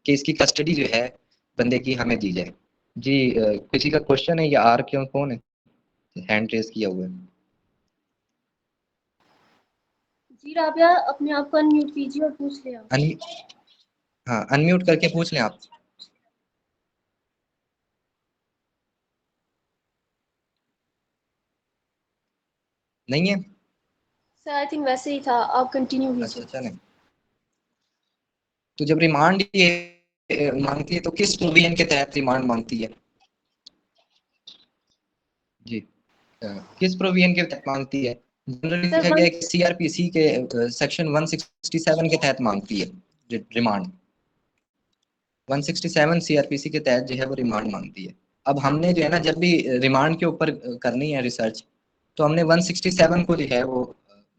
कि इसकी कस्टडी जो है बंदे की हमें दी जाए। जी किसी का क्वेश्चन है या आर क्यों कौन है हैंड रेज किया हुआ है? जी राबिया, अपने आप को अनम्यूट कीजिए और पूछ ले आप। हाँ अनम्यूट करके पूछ लें आप। नहीं है सर आई थिंक वैसे ही था, आप कंटिन्यू कीजिए। अच्छा चलें। तो जब रिमांड ये मांगती है तो किस प्रोविजन के तहत रिमांड मांगती है? जी किस प्रोविजन के तहत मांगती है? जनरली लिखा गया है कि सीआरपीसी के सेक्शन 167 के तहत मांगती है रिमांड। 167 सीआरपीसी के तहत जो है वो रिमांड मांगती है। अब हमने जो है ना जब भी रिमांड के ऊपर करनी है रिसर्च, तो हमने 167 को जो है वो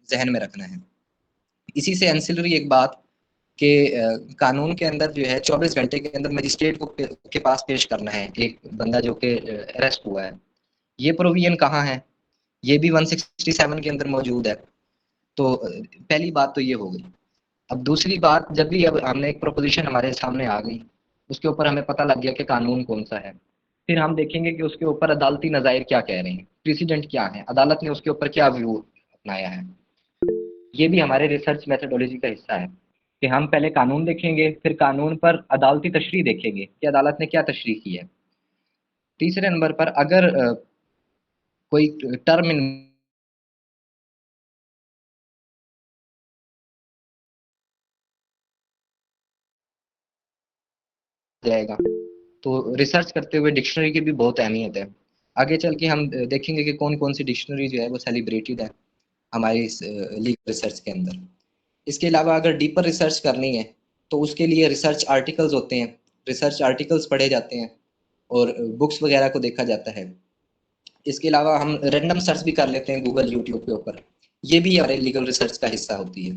जहन में रखना है। इसी से एंसिलरी एक बात कि कानून के अंदर जो है 24 घंटे के अंदर मजिस्ट्रेट को के पास पेश करना है एक बंदा जो कि अरेस्ट हुआ है। ये प्रोविजन कहाँ है? ये भी 167 के अंदर मौजूद है। तो पहली बात तो ये हो गई। अब दूसरी बात, जब भी अब हमने एक प्रोपोजिशन हमारे सामने आ गई, उसके ऊपर हमें पता लग गया कि कानून कौन सा है, फिर हम देखेंगे कि उसके ऊपर अदालती नज़ायर क्या कह रहे हैं, प्रेसिडेंट क्या है, अदालत ने उसके ऊपर क्या व्यू अपनाया है। ये भी हमारे रिसर्च मेथोडोलॉजी का हिस्सा है कि हम पहले कानून देखेंगे, फिर कानून पर अदालती तशरीह देखेंगे कि अदालत ने क्या तशरीह की है। तीसरे नंबर पर अगर कोई टर्म इन जाएगा, तो रिसर्च करते हुए डिक्शनरी की भी बहुत अहमियत है। आगे चल के हम देखेंगे कि कौन कौन सी डिक्शनरी जो है वो सेलिब्रेटेड है हमारी लीगल रिसर्च के अंदर। इसके अलावा अगर डीपर रिसर्च करनी है तो उसके लिए रिसर्च आर्टिकल्स होते हैं, रिसर्च आर्टिकल्स पढ़े जाते हैं और बुक्स वगैरह को देखा जाता है। इसके अलावा हम रैंडम सर्च भी कर लेते हैं गूगल यूट्यूब के ऊपर। ये भी हमारे लीगल रिसर्च का हिस्सा होती है।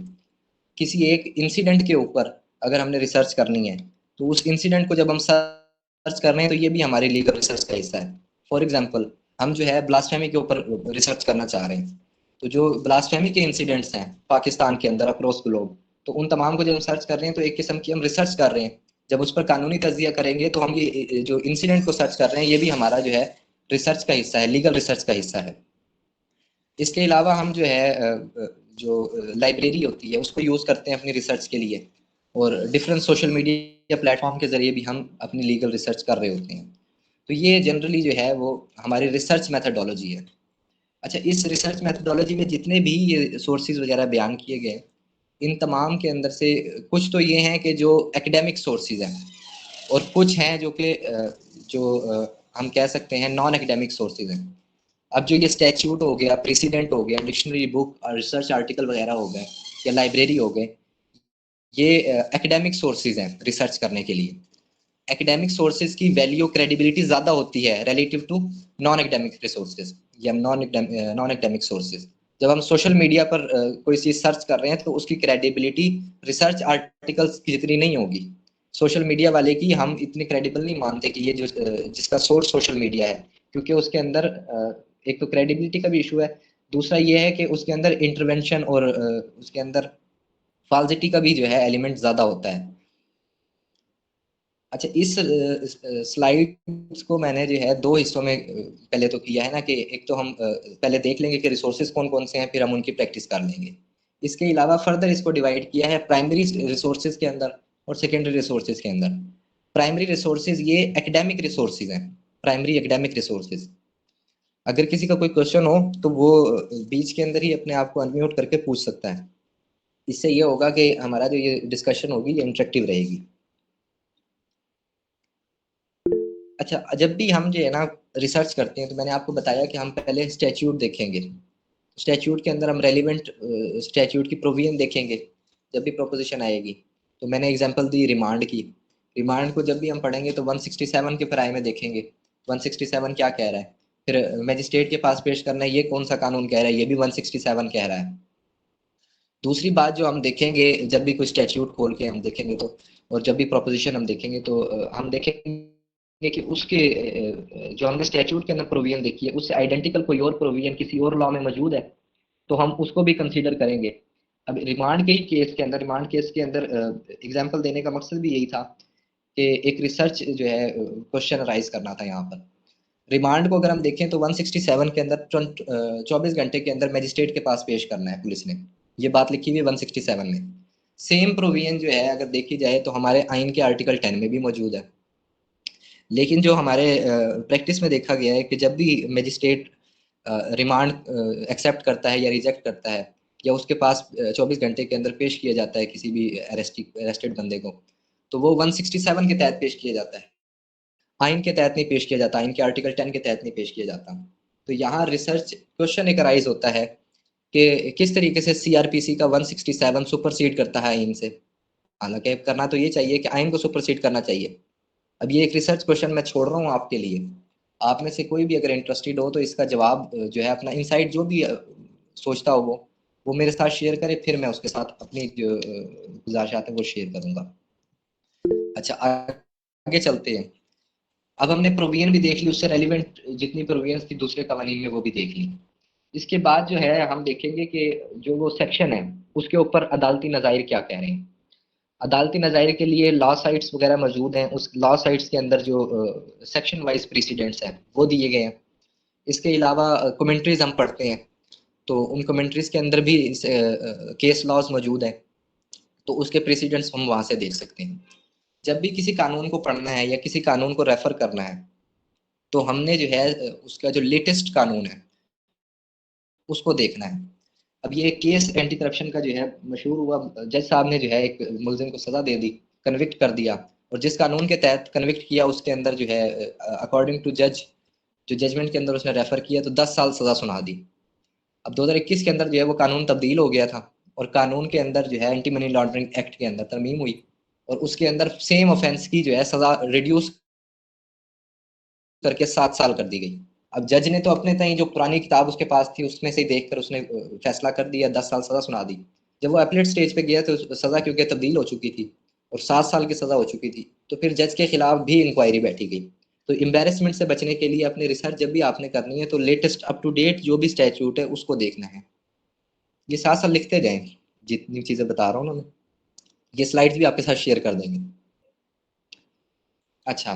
किसी एक इंसिडेंट के ऊपर अगर हमने रिसर्च करनी है, तो उस इंसिडेंट को जब हम सर्च कर रहे हैं तो ये भी हमारी लीगल रिसर्च का हिस्सा है। फॉर एग्जांपल हम जो है ब्लास्फेमी के ऊपर रिसर्च करना चाह रहे हैं, तो जो ब्लास्फेमी के इंसिडेंट्स हैं पाकिस्तान के अंदर अक्रॉस ग्लोब, तो उन तमाम को जब हम सर्च कर रहे हैं तो एक किस्म की हम रिसर्च कर रहे हैं। जब उस पर कानूनी तजिया करेंगे तो हम ये जो इंसिडेंट को सर्च कर रहे हैं ये भी हमारा जो है रिसर्च का हिस्सा है, लीगल रिसर्च का हिस्सा है। इसके अलावा हम जो है जो लाइब्रेरी होती है उसको यूज़ करते हैं अपनी रिसर्च के लिए, और डिफरेंट सोशल मीडिया प्लेटफॉर्म के ज़रिए भी हम अपनी लीगल रिसर्च कर रहे होते हैं। तो ये जनरली जो है वो हमारी रिसर्च मेथडोलॉजी है। अच्छा, इस रिसर्च मेथडोलॉजी में जितने भी ये सोर्सेज वगैरह बयान किए गए, इन तमाम के अंदर से कुछ तो ये हैं कि जो एकेडमिक सोर्सेज हैं, और कुछ हैं जो कि हम कह सकते हैं नॉन एकेडमिक सोर्सेज हैं। अब जो ये स्टैच्यूट हो गया, प्रेसिडेंट हो गया, डिक्शनरी बुक और रिसर्च आर्टिकल वगैरह हो गए या लाइब्रेरी हो गए, ये एकेडमिक सोर्सेज हैं रिसर्च करने के लिए। एकेडमिक सोर्सेज की वैल्यू क्रेडिबिलिटी ज़्यादा होती है relative to non academic resources या नॉन एकेडमिक सोर्सेज। जब हम सोशल मीडिया पर कोई चीज़ सर्च कर रहे हैं तो उसकी क्रेडिबिलिटी रिसर्च आर्टिकल्स की जितनी नहीं होगी। सोशल मीडिया वाले की हम इतनी क्रेडिबल नहीं मानते कि ये जो जिसका सोर्स सोशल मीडिया है, क्योंकि उसके अंदर एक तो क्रेडिबिलिटी का भी इशू है, दूसरा ये है कि उसके अंदर इंटरवेंशन और उसके अंदर फॉल्सिटी का भी जो है एलिमेंट ज़्यादा होता है। अच्छा, इस स्लाइड्स को मैंने जो है दो हिस्सों में पहले तो किया है ना, कि एक तो हम पहले देख लेंगे कि रिसोर्सेज कौन कौन से हैं, फिर हम उनकी प्रैक्टिस कर लेंगे। इसके अलावा फर्दर इसको डिवाइड किया है प्राइमरी रिसोर्सेज के अंदर और सेकेंडरी रिसोर्सेज के अंदर। प्राइमरी रिसोर्सेज ये एकेडमिक रिसोर्सेज हैं, प्राइमरी एकेडमिक रिसोर्सेज। अगर किसी का कोई क्वेश्चन हो तो वो बीच के अंदर ही अपने आप को अनम्यूट करके पूछ सकता है। इससे ये होगा कि हमारा जो ये डिस्कशन होगी ये इंटरेक्टिव रहेगी। अच्छा, जब भी हम जो है ना रिसर्च करते हैं तो मैंने आपको बताया कि हम पहले स्टैच्यूट देखेंगे। स्टैच्यूट के अंदर हम रेलिवेंट स्टैच्यूट की प्रोविजन देखेंगे जब भी प्रोपोजिशन आएगी। तो मैंने एग्जांपल दी रिमांड की। रिमांड को जब भी हम पढ़ेंगे तो 167 के प्राय में देखेंगे 167 क्या कह रहा है, फिर मैजिस्ट्रेट के पास पेश करना है, ये कौन सा कानून कह रहा है, ये भी 167 कह रहा है। दूसरी बात जो हम देखेंगे जब भी कोई स्टैच्यूट खोल के हम देखेंगे तो, और जब भी प्रोपोजिशन हम देखेंगे तो हम देखेंगे कि उसके जो हमने स्टैच्यूट के अंदर प्रोविजन देखी है उससे आइडेंटिकल कोई और प्रोविजन किसी और लॉ में मौजूद है, तो हम उसको भी कंसीडर करेंगे। अब रिमांड के ही केस के अंदर, रिमांड केस के अंदर एग्जांपल देने का मकसद भी यही था कि एक रिसर्च जो है क्वेश्चन राइज करना था यहाँ पर। रिमांड को अगर हम देखें तो 167 के अंदर 24 घंटे के अंदर मजिस्ट्रेट के पास पेश करना है पुलिस ने, ये बात लिखी हुई है 167 में। सेम प्रोविजन जो है अगर देखी जाए तो हमारे आइन के आर्टिकल 10 में भी मौजूद है। लेकिन जो हमारे प्रैक्टिस में देखा गया है कि जब भी मजिस्ट्रेट रिमांड एक्सेप्ट करता है या रिजेक्ट करता है, या उसके पास 24 घंटे के अंदर पेश किया जाता है किसी भी अरेस्टेड बंदे को, तो वो 167 के तहत पेश किया जाता है, आइन के तहत नहीं पेश किया जाता, आइन के आर्टिकल 10 के तहत नहीं पेश किया जाता। तो यहाँ रिसर्च क्वेश्चन एक राइज होता है कि किस तरीके से सीआरपीसी का 167 सुपरसीड करता है आइन से। हालांकि करना तो ये चाहिए कि आइन को सुपरसीड करना चाहिए। अब ये एक रिसर्च क्वेश्चन मैं छोड़ रहा हूँ आपके लिए, आप में से कोई भी अगर इंटरेस्टेड हो तो इसका जवाब जो है अपना इनसाइट जो भी सोचता हो वो मेरे साथ शेयर करे, फिर मैं उसके साथ अपनी जो गुजारिशात है वो शेयर करूंगा। अच्छा, आगे चलते हैं। अब हमने प्रोविजन भी देख ली, उससे रेलिवेंट जितनी प्रोविजन थी दूसरे कवानीन में वो भी देख ली। इसके बाद जो है हम देखेंगे कि जो वो सेक्शन है उसके ऊपर अदालती नज़ायर क्या कह रहे हैं। अदालती नज़ायर के लिए लॉ साइट्स वगैरह मौजूद हैं, उस लॉ साइट्स के अंदर जो सेक्शन वाइज प्रेसिडेंट्स हैं वो दिए गए हैं। इसके अलावा कमेंट्रीज हम पढ़ते हैं, तो उन कमेंट्रीज के अंदर भी केस लॉज मौजूद हैं, तो उसके प्रेसिडेंट्स हम वहाँ से देख सकते हैं। जब भी किसी कानून को पढ़ना है या किसी कानून को रेफर करना है तो हमने जो है उसका जो लेटेस्ट कानून है उसको देखना है। अब ये केस एंटी करप्शन का जो है मशहूर हुआ, जज साहब ने जो है एक मुलजिम को सजा दे दी, कन्विक्ट कर दिया, और जिस कानून के तहत कन्विक्ट किया उसके अंदर जो है अकॉर्डिंग टू जज, जो जजमेंट के अंदर उसने रेफर किया तो 10 साल सजा सुना दी। अब 2021 के अंदर जो है वो कानून तब्दील हो गया था, और कानून के अंदर जो है एंटी मनी लॉन्ड्रिंग एक्ट के अंदर तरमीम हुई, और उसके अंदर सेम ऑफेंस की जो है सजा रिड्यूस करके 7 साल कर दी गई। अब जज ने तो अपने तय जो पुरानी किताब उसके पास थी उसमें से ही देखकर उसने फैसला कर दिया, 10 साल सजा सुना दी। जब वो अपीलेट स्टेज पे गया तो सजा क्योंकि तब्दील हो चुकी थी और 7 साल की सजा हो चुकी थी, तो फिर जज के खिलाफ भी इंक्वायरी बैठी गई। तो एम्बेरसमेंट से बचने के लिए अपनी रिसर्च जब भी आपने करनी है तो लेटेस्ट अप टू डेट जो भी स्टैट्यूट है उसको देखना है। ये साथ साथ लिखते जाएं, जितनी चीजें बता रहा हूँ ना मैं, ये स्लाइड्स भी आपके साथ शेयर कर देंगे। अच्छा,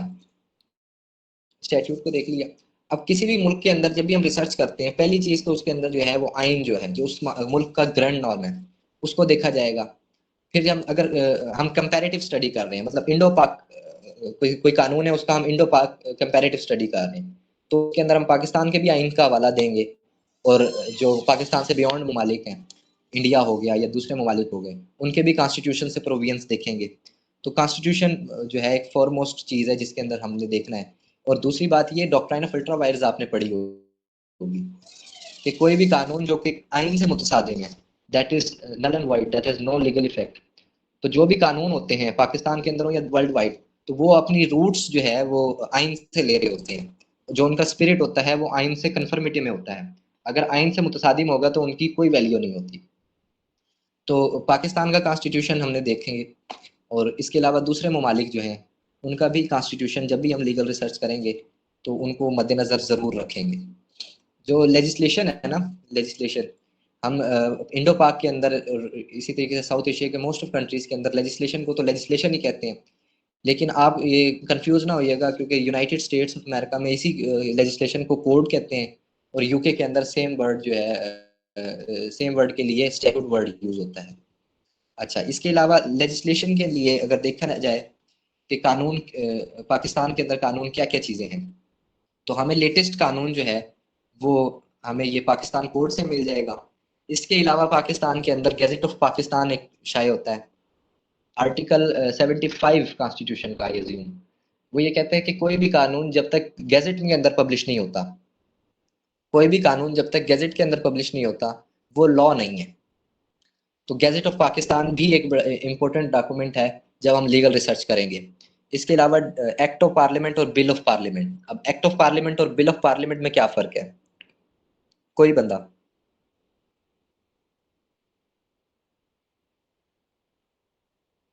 स्टैट्यूट को देख लिया। अब किसी भी मुल्क के अंदर जब भी हम रिसर्च करते हैं, पहली चीज तो उसके अंदर जो है वो आइन जो है, जो उस मुल्क का ग्रैंड नॉर्म है उसको देखा जाएगा। फिर जब अगर हम कंपैरेटिव स्टडी कर रहे हैं, मतलब इंडो पाक कोई कानून है उसका हम इंडो पाक कंपैरेटिव स्टडी कर रहे हैं, तो उसके अंदर हम पाकिस्तान के भी आइन का हवाला देंगे, और जो पाकिस्तान से बियॉन्ड ममालिक हैं, इंडिया हो गया या दूसरे ममालिक हो गए, उनके भी कॉन्स्टिट्यूशन से प्रोविजंस देखेंगे। तो कॉन्स्टिट्यूशन जो है एक फॉरमोस्ट चीज़ है जिसके अंदर हमने देखना है। और दूसरी बात ये डॉक्ट्राइन ऑफ अल्ट्रा वायर्स आपने पढ़ी होगी कि कोई भी कानून जो कि आइन से मुतसादिम है, that is null and void, that has no legal effect. तो जो भी कानून होते हैं पाकिस्तान के अंदर हो या वर्ल्ड वाइड, तो वो अपनी रूट्स जो है वो आइन से ले रहे होते हैं, जो उनका स्पिरिट होता है वो आइन से कन्फर्मिटी में होता है। अगर आइन से मुतसादिम होगा तो उनकी कोई वैल्यू नहीं होती। तो पाकिस्तान का कॉन्स्टिट्यूशन हमने देखेंगे, और इसके अलावा दूसरे ममालिक जो हैं उनका भी कॉन्स्टिट्यूशन जब भी हम लीगल रिसर्च करेंगे तो उनको मद्देनज़र ज़रूर रखेंगे। जो लेजिस्लेशन है ना, लेजिस्लेशन हम इंडो पाक के अंदर इसी तरीके से साउथ एशिया के मोस्ट ऑफ कंट्रीज के अंदर लेजिस्लेशन को तो लेजिस्लेशन ही कहते हैं। लेकिन आप ये कंफ्यूज ना होइएगा क्योंकि यूनाइटेड स्टेट्स ऑफ अमेरिका में इसी लेजिस्लेशन को कोड कहते हैं, और यूके के अंदर सेम वर्ड जो है सेम वर्ड के लिए स्टैट्यूट वर्ड यूज होता है। अच्छा, इसके अलावा लेजिस्लेशन के लिए अगर देखा जाए कि कानून पाकिस्तान के अंदर कानून क्या क्या चीज़ें हैं, तो हमें लेटेस्ट कानून जो है वो हमें ये पाकिस्तान कोर्ट से मिल जाएगा। इसके अलावा पाकिस्तान के अंदर गैजेट ऑफ पाकिस्तान एक शाये होता है, आर्टिकल 75 कॉन्स्टिट्यूशन का ये वो ये कहते हैं कि कोई भी कानून जब तक गैजेट के अंदर पब्लिश नहीं होता, कोई भी कानून जब तक गैजेट के अंदर पब्लिश नहीं होता वो लॉ नहीं है। तो गैजेट ऑफ पाकिस्तान भी एक इम्पोर्टेंट डॉक्यूमेंट है जब हम लीगल रिसर्च करेंगे। इसके अलावा एक्ट ऑफ पार्लियामेंट और बिल ऑफ पार्लियामेंट। अब एक्ट ऑफ पार्लियामेंट और बिल ऑफ पार्लियामेंट में क्या फ़र्क है, कोई बंदा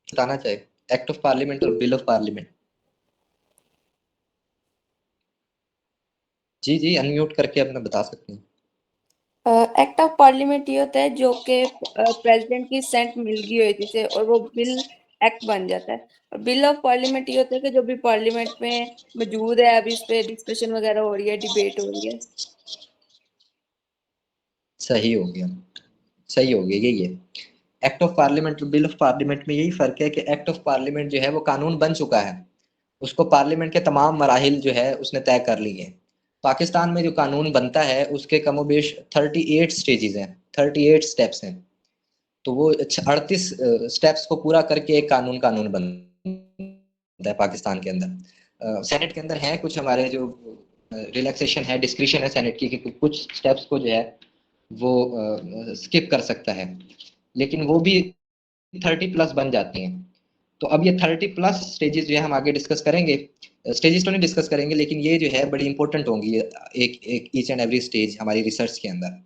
बताना चाहे? एक्ट ऑफ पार्लियामेंट और बिल ऑफ पार्लियामेंट। जी जी, अनम्यूट करके अपना बता सकते हैं। एक्ट ऑफ पार्लियामेंट ये होता है जो कि प्रेसिडेंट की सेंट मिल गई हुई थी से, और वो बिल एक्ट बन जाता है। और बिल ऑफ पार्लियामेंट ये होता है कि जो भी पार्लियामेंट में मौजूद है, अभी इस पे डिस्कशन वगैरह हो रही है, डिबेट हो रही है। सही हो गया, सही हो गया, यही है। एक्ट ऑफ पार्लियामेंट और बिल ऑफ पार्लियामेंट में यही फर्क है कि एक्ट ऑफ पार्लियामेंट जो है वो कानून बन चुका है, उसको पार्लियामेंट के तमाम मराहिल जो है उसने तय कर ली है। पाकिस्तान में जो कानून बनता है उसके कमोबेश 38 स्टेजेस हैं, 38 स्टेप्स हैं। तो वो 38 स्टेप्स को पूरा करके एक कानून कानून बनता है पाकिस्तान के अंदर। सेनेट के अंदर है कुछ हमारे जो रिलैक्सेशन है, डिस्क्रिशन है सेनेट की कि कुछ स्टेप्स को जो है वो स्किप कर सकता है, लेकिन वो भी 30+ बन जाती हैं। तो अब ये 30+ स्टेजेस जो है हम आगे डिस्कस करेंगे। स्टेजेस तो नहीं डिस्कस करेंगे, लेकिन ये जो है बड़ी इंपॉर्टेंट होंगी एक एक ईच एंड एवरी स्टेज हमारी रिसर्च के अंदर।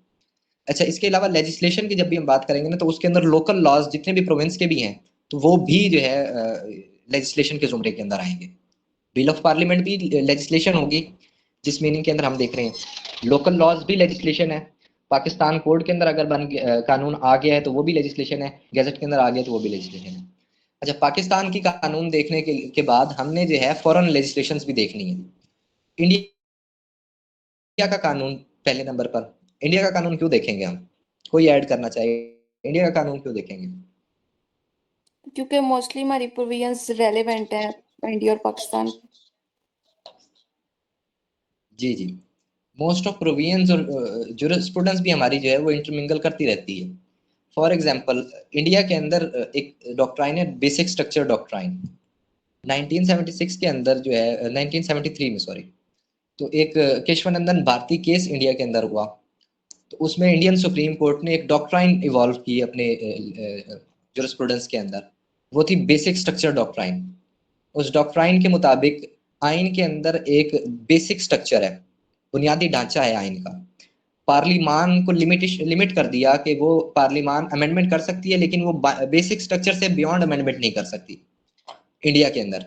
अच्छा, इसके अलावा लेजिस्लेशन की जब भी हम बात करेंगे ना, तो उसके अंदर लोकल लॉज जितने भी प्रोविंस के भी हैं तो वो भी जो है लेजिस्लेशन के जुमरे के अंदर आएंगे। बिल ऑफ पार्लियामेंट भी लेजिस्लेशन होगी, जिस मीनिंग के अंदर हम देख रहे हैं लोकल लॉज भी लेजिस्लेशन है। पाकिस्तान कोड के अंदर अगर कानून आ गया है तो वो भी लेजिस्लेशन है, गैजेट के अंदर आ गया तो वो भी लेजिस्लेशन है। अच्छा, पाकिस्तान की कानून देखने के बाद हमने जो है फॉरेन लेजिस्लेशंस भी देखनी है। इंडिया का कानून पहले नंबर पर। इंडिया का कानून क्यों देखेंगे हम? कोई ऐड करना चाहिए, इंडिया का कानून क्यों देखेंगे? क्योंकि मोस्टली हमारी प्रोविजंस रेलेवेंट है इंडिया और पाकिस्तान। जी जी, मोस्ट ऑफ प्रोविजंस और जुरिस्प्रूडेंस भी हमारी जो है वो इंटरमिंगल करती रहती है। फॉर एग्जांपल, इंडिया के अंदर एक डॉक्ट्राइन है, बेसिक स्ट्रक्चर डॉक्ट्राइन। 1976 के अंदर जो है 1973 में सॉरी, तो एक केशवानंदन भारती केस इंडिया के अंदर हुआ। तो उसमें इंडियन सुप्रीम कोर्ट ने एक डॉक्ट्राइन इवॉल्व की अपने जुरिस्प्रूडेंस के अंदर, वो थी बेसिक स्ट्रक्चर डॉक्ट्राइन। उस डॉक्ट्राइन के मुताबिक आइन के अंदर एक बेसिक स्ट्रक्चर है, बुनियादी ढांचा है आइन का। पार्लिमान को लिमिट कर दिया कि वो पार्लिमान अमेंडमेंट कर सकती है, लेकिन वो बेसिक स्ट्रक्चर से बियॉन्ड अमेंडमेंट नहीं कर सकती इंडिया के अंदर।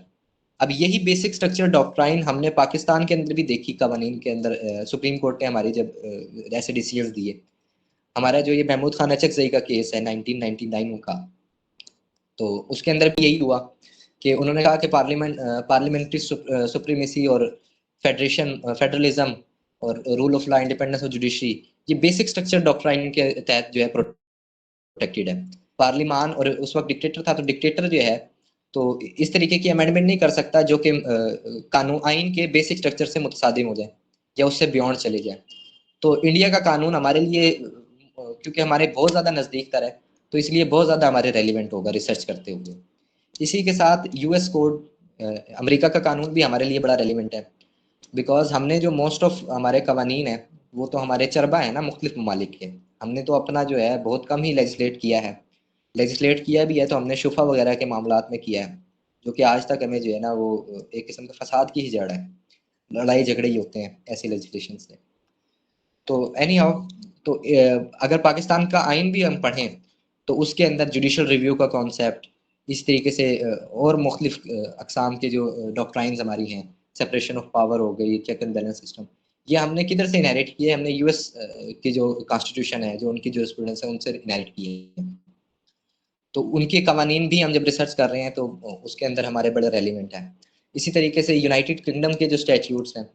अब यही बेसिक स्ट्रक्चर डॉक्ट्राइन हमने पाकिस्तान के अंदर भी देखी, कवानीन के अंदर सुप्रीम कोर्ट ने हमारी जब ऐसे डिसीजंस दिए। हमारा जो ये महमूद खान अचकजई का केस है 1999 का, तो उसके अंदर भी यही हुआ कि उन्होंने कहा कि पार्लियामेंट्री सुप्रीमेसी और फेडरलिज्म और rule of law, independence of judiciary, ये बेसिक स्ट्रक्चर डॉक्ट्राइन के तहत जो है प्रोटेक्टेड है। पार्लिमान, और उस वक्त डिक्टेटर था, तो डिक्टेटर जो है तो इस तरीके की अमेंडमेंट नहीं कर सकता जो कि कानून आइन के बेसिक स्ट्रक्चर से मुतसादिम हो जाए या उससे बियॉन्ड चले जाए। तो इंडिया का कानून हमारे लिए क्योंकि हमारे बहुत ज़्यादा नज़दीक तर है, तो इसलिए बहुत ज़्यादा हमारे रेलिवेंट होगा रिसर्च करते हुए। इसी के साथ यूएस कोड, अमेरिका का कानून भी हमारे लिए बड़ा रेलिवेंट है, बिकॉज हमने जो मोस्ट ऑफ हमारे कवानीन है वो तो हमारे चरबा है ना मुख्तलिफ ममालिक के। हमने तो अपना जो है बहुत कम ही लेजिस्लेट किया है, लेजिस्लेट किया भी है तो हमने शुफा वगैरह के मामलात में किया है, जो कि आज तक हमें जो है ना वो एक किस्म का फसाद की ही जड़ है, लड़ाई झगड़े ही होते हैं ऐसी लेजिस्लेशन से। तो एनी हाउ, तो अगर पाकिस्तान का आइन भी हम पढ़ें तो उसके अंदर जुडिशल रिव्यू का कॉन्सेप्ट, इस तरीके से और मुख्तलिफ अकसाम के जो डॉक्ट्राइन्स हमारी हैं, सेपरेशन ऑफ पावर हो गई, चेक एंड बैलेंस सिस्टम, ये हमने किधर से इनहेरिट किए? हमने यूएस की जो कॉन्स्टिट्यूशन है, जो उनकी जुरिस्प्रूडेंस है, उनसे इनहेरिट किए हैं। तो उनके कवानीन भी हम जब रिसर्च कर रहे हैं तो उसके अंदर हमारे बड़े रेलिवेंट हैं। इसी तरीके से यूनाइटेड किंगडम के जो स्टैट्यूट्स हैं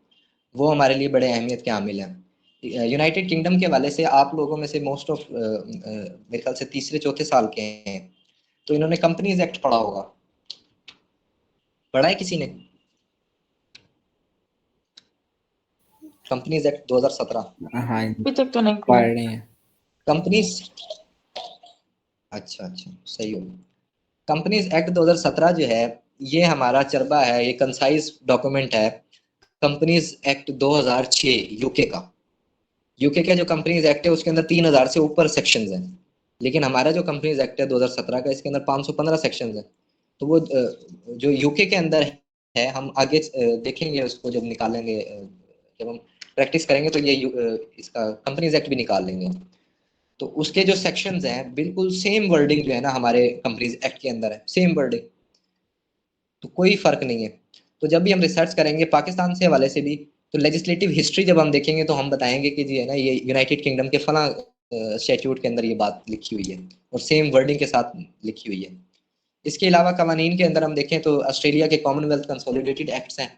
वो हमारे लिए बड़े अहमियत के हामिल हैं। यूनाइटेड किंगडम के हवाले से आप लोगों में से मोस्ट ऑफ मेरे ख्याल से तीसरे चौथे साल के हैं, तो इन्होंने कंपनीज एक्ट पढ़ा होगा, पढ़ा है किसी ने? Companies act 2017। हाँ, अभी तक तो नहीं पढ़ किया। रहे हैं। कंपनीज, अच्छा सही हो। कंपनीज एक्ट 2017 जो है ये हमारा चरबा है, ये कंसाइज डॉक्यूमेंट है। कंपनीज एक्ट 2006 यूके का, यूके का जो कंपनीज एक्ट है उसके अंदर 3000 से ऊपर सेक्शंस हैं, लेकिन हमारा जो कंपनीज एक्ट है 2017 का, इसके अंदर 515 सेक्शंस हैं। तो वो जो यूके के अंदर है, हम आगे देखेंगे उसको जब निकालेंगे, जब हम प्रैक्टिस करेंगे तो ये इसका कंपनीज एक्ट भी निकाल लेंगे। तो उसके जो सेक्शंस हैं बिल्कुल सेम वर्डिंग जो है ना हमारे कंपनीज एक्ट के अंदर है, सेम वर्डिंग, तो कोई फर्क नहीं है। तो जब भी हम रिसर्च करेंगे पाकिस्तान से हवाले से भी, तो लेजिस्लेटिव हिस्ट्री जब हम देखेंगे तो हम बताएंगे कि जी है ना ये यूनाइटेड किंगडम के फला स्टैट्यूट के अंदर ये बात लिखी हुई है और सेम वर्डिंग के साथ लिखी हुई है। इसके अलावा कवानीन के अंदर हम देखें तो ऑस्ट्रेलिया के कॉमनवेल्थ कंसोलिडेटेड एक्ट्स हैं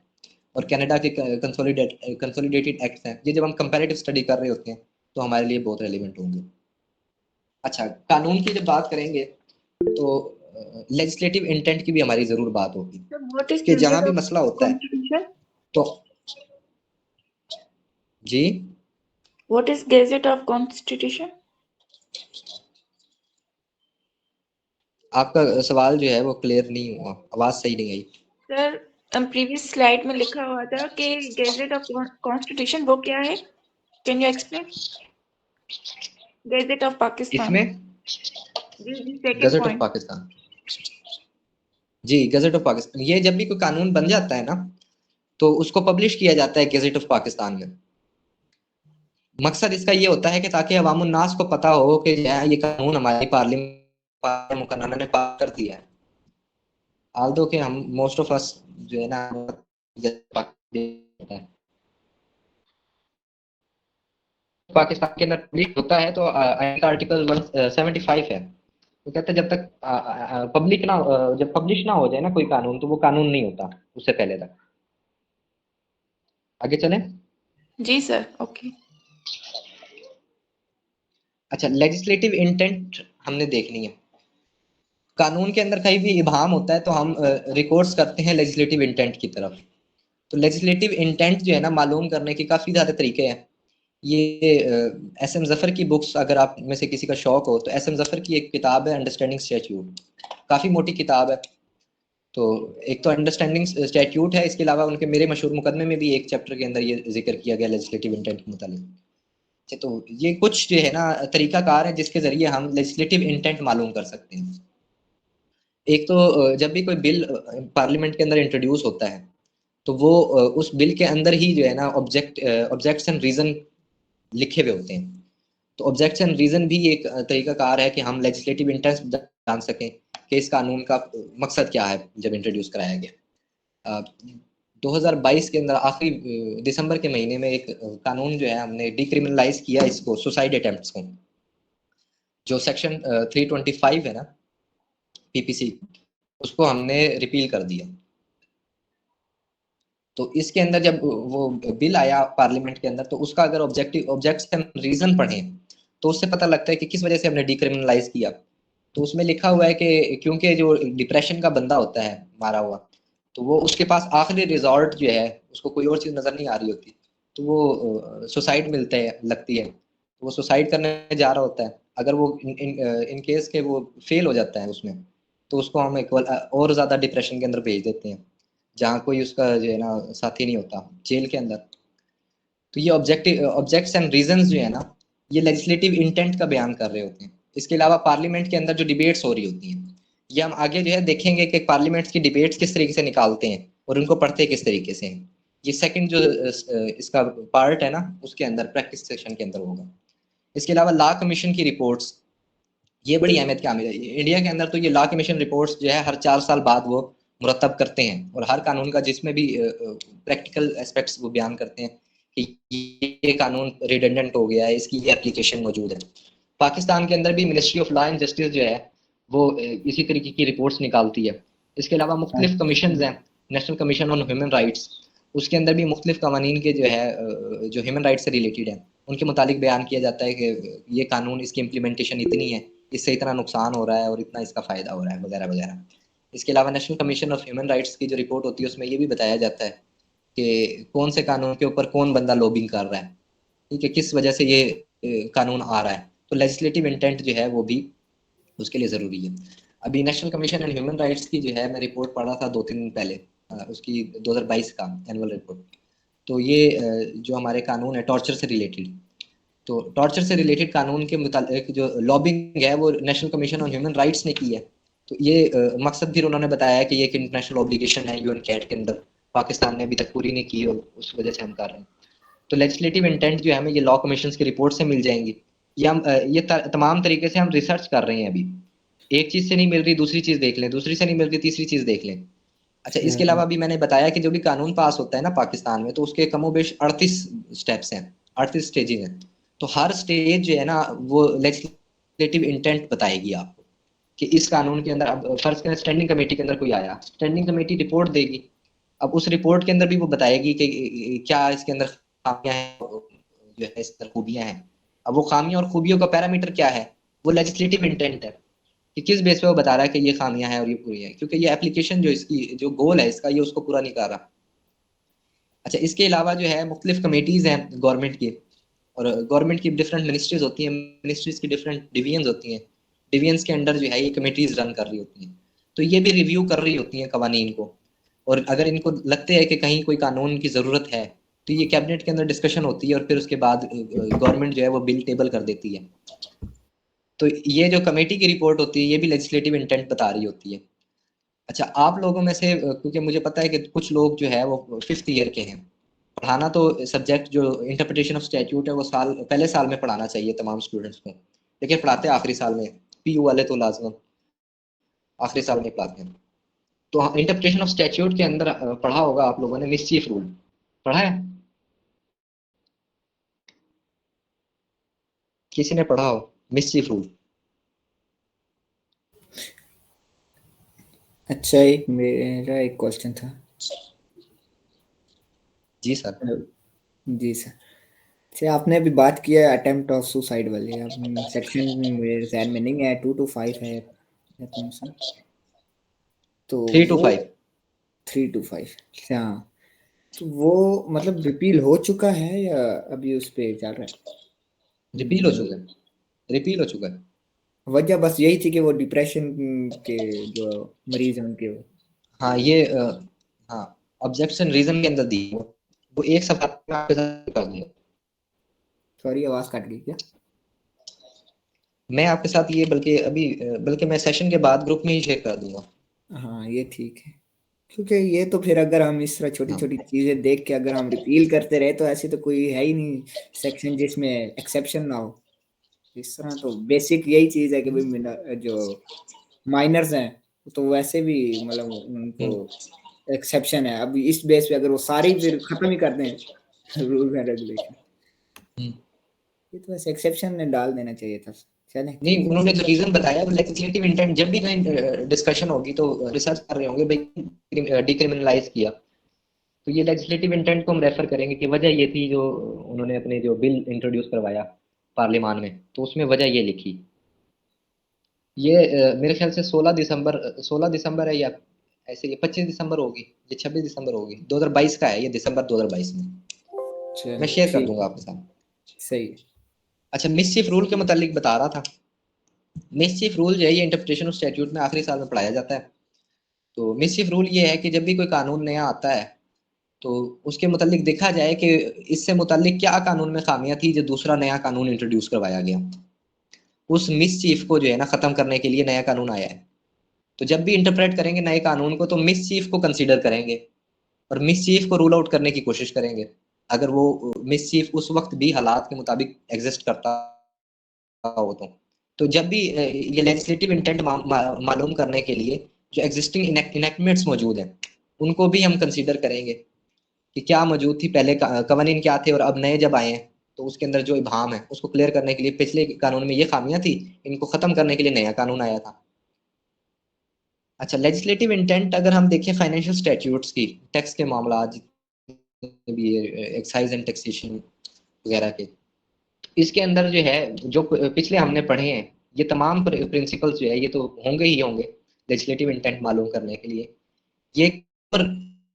और कनाडा के कंसोलिडेटेड एक्ट्स हैं। ये जब हम कंपैरेटिव स्टडी कर रहे होते हैं तो हमारे लिए बहुत रेलिवेंट होंगे। अच्छा, कानून की जब बात करेंगे तो लेजिस्लेटिव इंटेंट की भी हमारी जरूर बात होगी What is कि जहां Gazette भी of मसला होता है Constitution? तो जी What is Gazette of Constitution? आपका सवाल जो है वो क्लियर नहीं हुआ, आवाज सही नहीं आई। सर प्रीवियस स्लाइड में लिखा हुआ था कि गैजेट ऑफ कॉन्स्टिट्यूशन वो क्या है? Can you explain? Gazette of Pakistan. इसमें second gazette of point. Pakistan, जी गजट ऑफ पाकिस्तान, ये जब भी कोई कानून बन जाता है ना तो उसको पब्लिश किया जाता है गजट ऑफ पाकिस्तान में। मकसद इसका ये होता है कि ताकि अवामुन नास को पता हो कि ये कानून हमारी पार्लियामेंट मुकर्ररा ने पास कर दिया है। आल्दो कि हम मोस्ट ऑफ अस जो है ना पाकिस्तान के अंदर पब्लिश होता है तो आईन का आर्टिकल 175 है, तो कहते हैं जब तक पब्लिक ना जब पब्लिश ना हो जाए ना कोई कानून तो वो कानून नहीं होता उससे पहले तक। आगे चलें। जी सर, ओके। अच्छा, लेजिस्लेटिव इंटेंट हमने देखनी है। कानून के अंदर कहीं भी इबाहम होता है तो हम रिकॉर्ड्स करते हैं लेजिस्लेटिव इंटेंट की तरफ। तो लेजिस्लेटिव इंटेंट जो है ना मालूम करने के काफ़ी ज़्यादा तरीके हैं। ये एस एम जफ़र की बुक्स, अगर आप में से किसी का शौक हो तो एस एम जफ़र की एक किताब है अंडरस्टैंडिंग स्टैट्यूट, काफ़ी मोटी किताब है। तो एक तो अंडरस्टैंडिंग स्टैट्यूट है, इसके अलावा उनके मेरे मशहूर मुकदमे में भी एक चैप्टर के अंदर ये जिक्र किया गया लेजिस्लेटिव इंटेंट के मुतालिक। तो ये कुछ जो है ना तरीकाकार है जिसके ज़रिए हम लेजिस्लेटिव इंटेंट मालूम कर सकते हैं। एक तो जब भी कोई बिल पार्लियामेंट के अंदर इंट्रोड्यूस होता है तो वो उस बिल के अंदर ही जो है ना ऑब्जेक्ट्स एंड रीज़न लिखे हुए होते हैं। तो ऑब्जेक्ट्स एंड रीज़न भी एक तरीकाकार है कि हम लेजिस्लेटिव इंटेंट जान सकें कि इस कानून का मकसद क्या है जब इंट्रोड्यूस कराया गया। 2022 के अंदर आखिरी दिसंबर के महीने में एक कानून जो है हमने डिक्रिमिनलाइज किया इसको, सुसाइड अटेम्प्ट्स को, जो सेक्शन 325 है ना पीपीसी, उसको हमने रिपील कर दिया। तो इसके अंदर जब वो बिल आया पार्लियामेंट के अंदर तो उसका अगर ऑब्जेक्ट्स एंड रीजन पढ़ें तो उससे पता लगता है कि किस वजह से हमने डिक्रिमिनलाइज किया। तो उसमें लिखा हुआ है कि क्योंकि जो डिप्रेशन का बंदा होता है मारा हुआ, तो वो उसके पास आखिरी रिजॉर्ट जो है उसको कोई और चीज़ नज़र नहीं आ रही होती, तो वो सुसाइड लगती है, तो वो सुसाइड करने जा रहा होता है। अगर वो इन केस के वो फेल हो जाता है उसमें तो उसको हम एक और ज़्यादा डिप्रेशन के अंदर भेज देते हैं जहाँ कोई उसका जो है ना साथी नहीं होता जेल के अंदर। तो ये ऑब्जेक्ट्स एंड रीजंस जो है ना ये लेजिस्लेटिव इंटेंट का बयान कर रहे होते हैं। इसके अलावा पार्लियामेंट के अंदर जो डिबेट्स हो रही होती हैं ये हम आगे जो है देखेंगे कि पार्लियामेंट की डिबेट्स किस तरीके से निकालते हैं और उनको पढ़ते किस तरीके से हैं। ये सेकंड जो इसका पार्ट है ना उसके अंदर प्रैक्टिस सेक्शन के अंदर होगा। इसके अलावा लॉ कमीशन की रिपोर्ट्स, ये बड़ी अहमियत का हामिल है। इंडिया के अंदर तो ये लॉ कमीशन रिपोर्ट्स जो है हर 4 साल बाद वो मुरतब करते हैं और हर कानून का जिसमें भी प्रैक्टिकल एस्पेक्ट्स वो बयान करते हैं कि ये कानून रिडंडेंट हो गया है, इसकी ये एप्लीकेशन मौजूद है। पाकिस्तान के अंदर भी ministry of law and justice जो है वो इसी तरीके की रिपोर्ट्स निकालती है। इसके अलावा मुख्तलिफ कमीशन हैं, national commission on human rights, उसके अंदर भी मुख्तलिफ कवानीन के जो है जो ह्यूमन राइट्स से रिलेटेड है उनके मुतालिक बयान किया जाता है कि ये कानून, इसकी इम्प्लीमेंटेशन इतनी है, इससे इतना नुकसान हो रहा है और इतना इसका फ़ायदा हो रहा है वगैरह वगैरह। इसके अलावा national commission of human rights की जो रिपोर्ट होती है उसमें ये भी बताया जाता है कि कौन से कानून के ऊपर कौन बंदा लॉबिंग कर रहा है, ठीक है, किस वजह से ये कानून आ रहा है। तो लेजिस्लेटिव इंटेंट जो है वो भी उसके लिए ज़रूरी है। अभी national commission and human rights की जो है मैं रिपोर्ट पढ़ा था 2-3 दिन पहले, उसकी 2022 का एनुअल रिपोर्ट। तो ये जो हमारे कानून है टॉर्चर से रिलेटेड, तो टॉर्चर से रिलेटेड कानून के मुताबिक जो लॉबिंग है वो national commission on human rights ने की है। तो ये मकसद फिर उन्होंने बताया कि ये एक इंटरनेशनल ऑब्लिगेशन है यूएन कैट के अंदर, पाकिस्तान ने अभी तक पूरी नहीं की और उस वजह से हम कर रहे हैं। तो लेजिस्लेटिव इंटेंट जो है हमें ये लॉ कमीशन की रिपोर्ट से मिल जाएंगी। ये हम ये तमाम तरीके से हम रिसर्च कर रहे हैं। अभी एक चीज़ से नहीं मिल रही दूसरी चीज़ देख लें, दूसरी से नहीं मिल रही तीसरी चीज़ देख लें। अच्छा, इसके अलावा भी मैंने बताया कि जो भी कानून पास होता है ना पाकिस्तान में तो उसके कमोबेश 38 स्टेप्स हैं, 38 स्टेजेस हैं। तो हर स्टेज जो है ना वो लेजिस्लेटिव इंटेंट बताएगी आपको। कि इस कानून के अंदर, अब फर्ज करें स्टैंडिंग कमेटी के अंदर कोई आया, स्टैंडिंग कमेटी रिपोर्ट देगी, अब उस रिपोर्ट के अंदर भी वो बताएगी कि क्या इसके अंदर खामियां हैं, जो है इस अंदर खूबियां हैं। अब वो खामियां और खूबियों का पैरामीटर क्या है, वो लेजिस्लेटिव इंटेंट है कि किस बेस पे वो बता रहा है कि ये खामियां हैं और ये पूरी है, क्योंकि ये एप्लीकेशन जो इसकी जो गोल है इसका, ये उसको पूरा नहीं कर रहा। अच्छा, इसके अलावा जो है मुख्तलिफ कमेटीज हैं गवर्नमेंट की, और गवर्नमेंट की डिफरेंट मिनिस्ट्रीज होती हैं, मिनिस्ट्रीज की डिफरेंट डिवीजन होती हैं, डिवीजन्स के अंडर जो है ये कमेटीज रन कर रही होती हैं, तो ये भी रिव्यू कर रही होती हैं कवानीन को, और अगर इनको लगते है कि कहीं कोई कानून की ज़रूरत है तो ये कैबिनेट के अंदर डिस्कशन होती है, और फिर उसके बाद गवर्नमेंट जो है वो बिल टेबल कर देती है। तो ये जो कमेटी की रिपोर्ट होती है ये भी लेजिस्लेटिव इंटेंट बता रही होती है। अच्छा, आप लोगों में से क्योंकि मुझे पता है कि कुछ लोग जो है वो 5th ईयर के हैं, पढ़ाना तो सब्जेक्ट जो इंटरप्रिटेशन ऑफ स्टैट्यूट है वो पहले साल में पढ़ाना चाहिए तमाम स्टूडेंट्स को, लेकिन पढ़ाते हैं आखिरी साल में, पीयू वाले तो लाजमन आखिरी साल में पढ़ाते हैं। तो इंटरप्रिटेशन ऑफ स्टैट्यूट के अंदर पढ़ा होगा आप लोगों ने मिसचीफ रूल, पढ़ा है? किसी ने पढ़ा हो मिसचीफ रूल? अच्छा, एक मेरा एक क्वेश्चन था। जी सर। जी सर। अच्छा, आपने अभी बात किया अटेम्प्ट ऑफ सुसाइड वाले, अब सेक्शन मेरे ध्यान में नहीं है, 2 to 5 है या कौन सा, तो 3 to वो 5 3 to 5, हाँ, तो वो मतलब रिपील हो चुका है या अभी उस पे चल रहा है? रिपील हो चुका है, रिपील हो चुका है। वजह बस यही थी कि वो डिप्रेशन के जो मरीज हैं उनके हाँ ये हाँ, ऑब्जेक्शन रीजन के अंदर दी वो एक सफा में आपके साथ कर दूंगा। सॉरी, आवाज कट गई क्या? मैं आपके साथ ये बल्कि मैं सेशन के बाद ग्रुप में ही शेयर कर दूंगा। हाँ, ये ठीक है, क्योंकि ये तो फिर अगर हम इस तरह छोटी हाँ। छोटी चीजें देख के अगर हम रिपील करते रहे तो ऐसी तो कोई है ही नहीं सेक्शन जिसमें एक्सेप्शन ना हो। इस तरह तो बेसिक यही चीज है कि भाई जो माइनर्स हैं तो वैसे भी मतलब उनको हम्म, एक्सेप्शन है। अब इस बेस पे अगर वो सारी फिर खत्म ही कर दें रूल एंड रेगुलेशन, हम्म। ये तो वैसे एक्सेप्शन में डाल देना चाहिए था। चले नहीं, ठीक है। उन्होंने जो रीजन बताया वो लेजिस्लेटिव इंटेंट, जब भी कहीं डिस्कशन होगी तो रिसर्च कर रहे होंगे भाई डिक्रिमिनलाइज किया, तो ये लेजिस्लेटिव इंटेंट को हम रेफर करेंगे कि वजह ये थी, जो उन्होंने अपने जो बिल इंट्रोड्यूस करवाया पार्लियामान में, तो उसमें वजह ये लिखी। ये मेरे ख्याल से 16 दिसंबर है, या ऐसे ये 25 दिसंबर होगी, ये 26 दिसंबर होगी, 2022 का है ये, दिसंबर 2022 में। मैं चलो शेयर कर ठीक दूंगा है, आपके साथ। सही है। अच्छा, मिसचीफ रूल के मुतालिक बता रहा था। मिसचीफ रूल जो है ये इंटरप्रिटेशन ऑफ स्टैट्यूट में आखिरी साल में पढ़ाया जाता है। तो मिसचीफ रूल ये है कि जब भी कोई कानून नया आता है तो उसके मुतालिक देखा जाए कि इससे मुतालिक क्या कानून में खामियां थी जो दूसरा नया कानून इंट्रोड्यूस करवाया गया, उस मिसचीफ को जो है ना खत्म करने के लिए नया कानून आया है। तो जब भी इंटरप्रेट करेंगे नए कानून को तो मिसचीफ को कंसीडर करेंगे और मिसचीफ को रूल आउट करने की कोशिश करेंगे, अगर वो मिसचीफ उस वक्त भी हालात के मुताबिक एग्जिस्ट करता हो तो जब भी ये लेजिस्लेटिव इंटेंट मालूम करने के लिए जो एग्जिस्टिंग इनेक्टमेंट्स मौजूद हैं उनको भी हम कंसीडर करेंगे कि क्या मौजूद थी पहले, कवानीन क्या थे और अब नए जब आए हैं तो उसके अंदर जो इबाम है उसको क्लियर करने के लिए पिछले कानून में ये खामियां थी, इनको खत्म करने के लिए नया कानून आया था। अच्छा, लेजिस्लेटिव इंटेंट अगर हम देखें फाइनेंशियल स्टैट्यूट्स की, टैक्स के मामला भी, एक्साइज एंड टैक्सेशन वगैरह के, इसके अंदर जो है जो पिछले हमने पढ़े हैं ये तमाम प्रिंसिपल्स जो है ये तो होंगे ही होंगे लेजिस्लेटिव इंटेंट मालूम करने के लिए। ये पर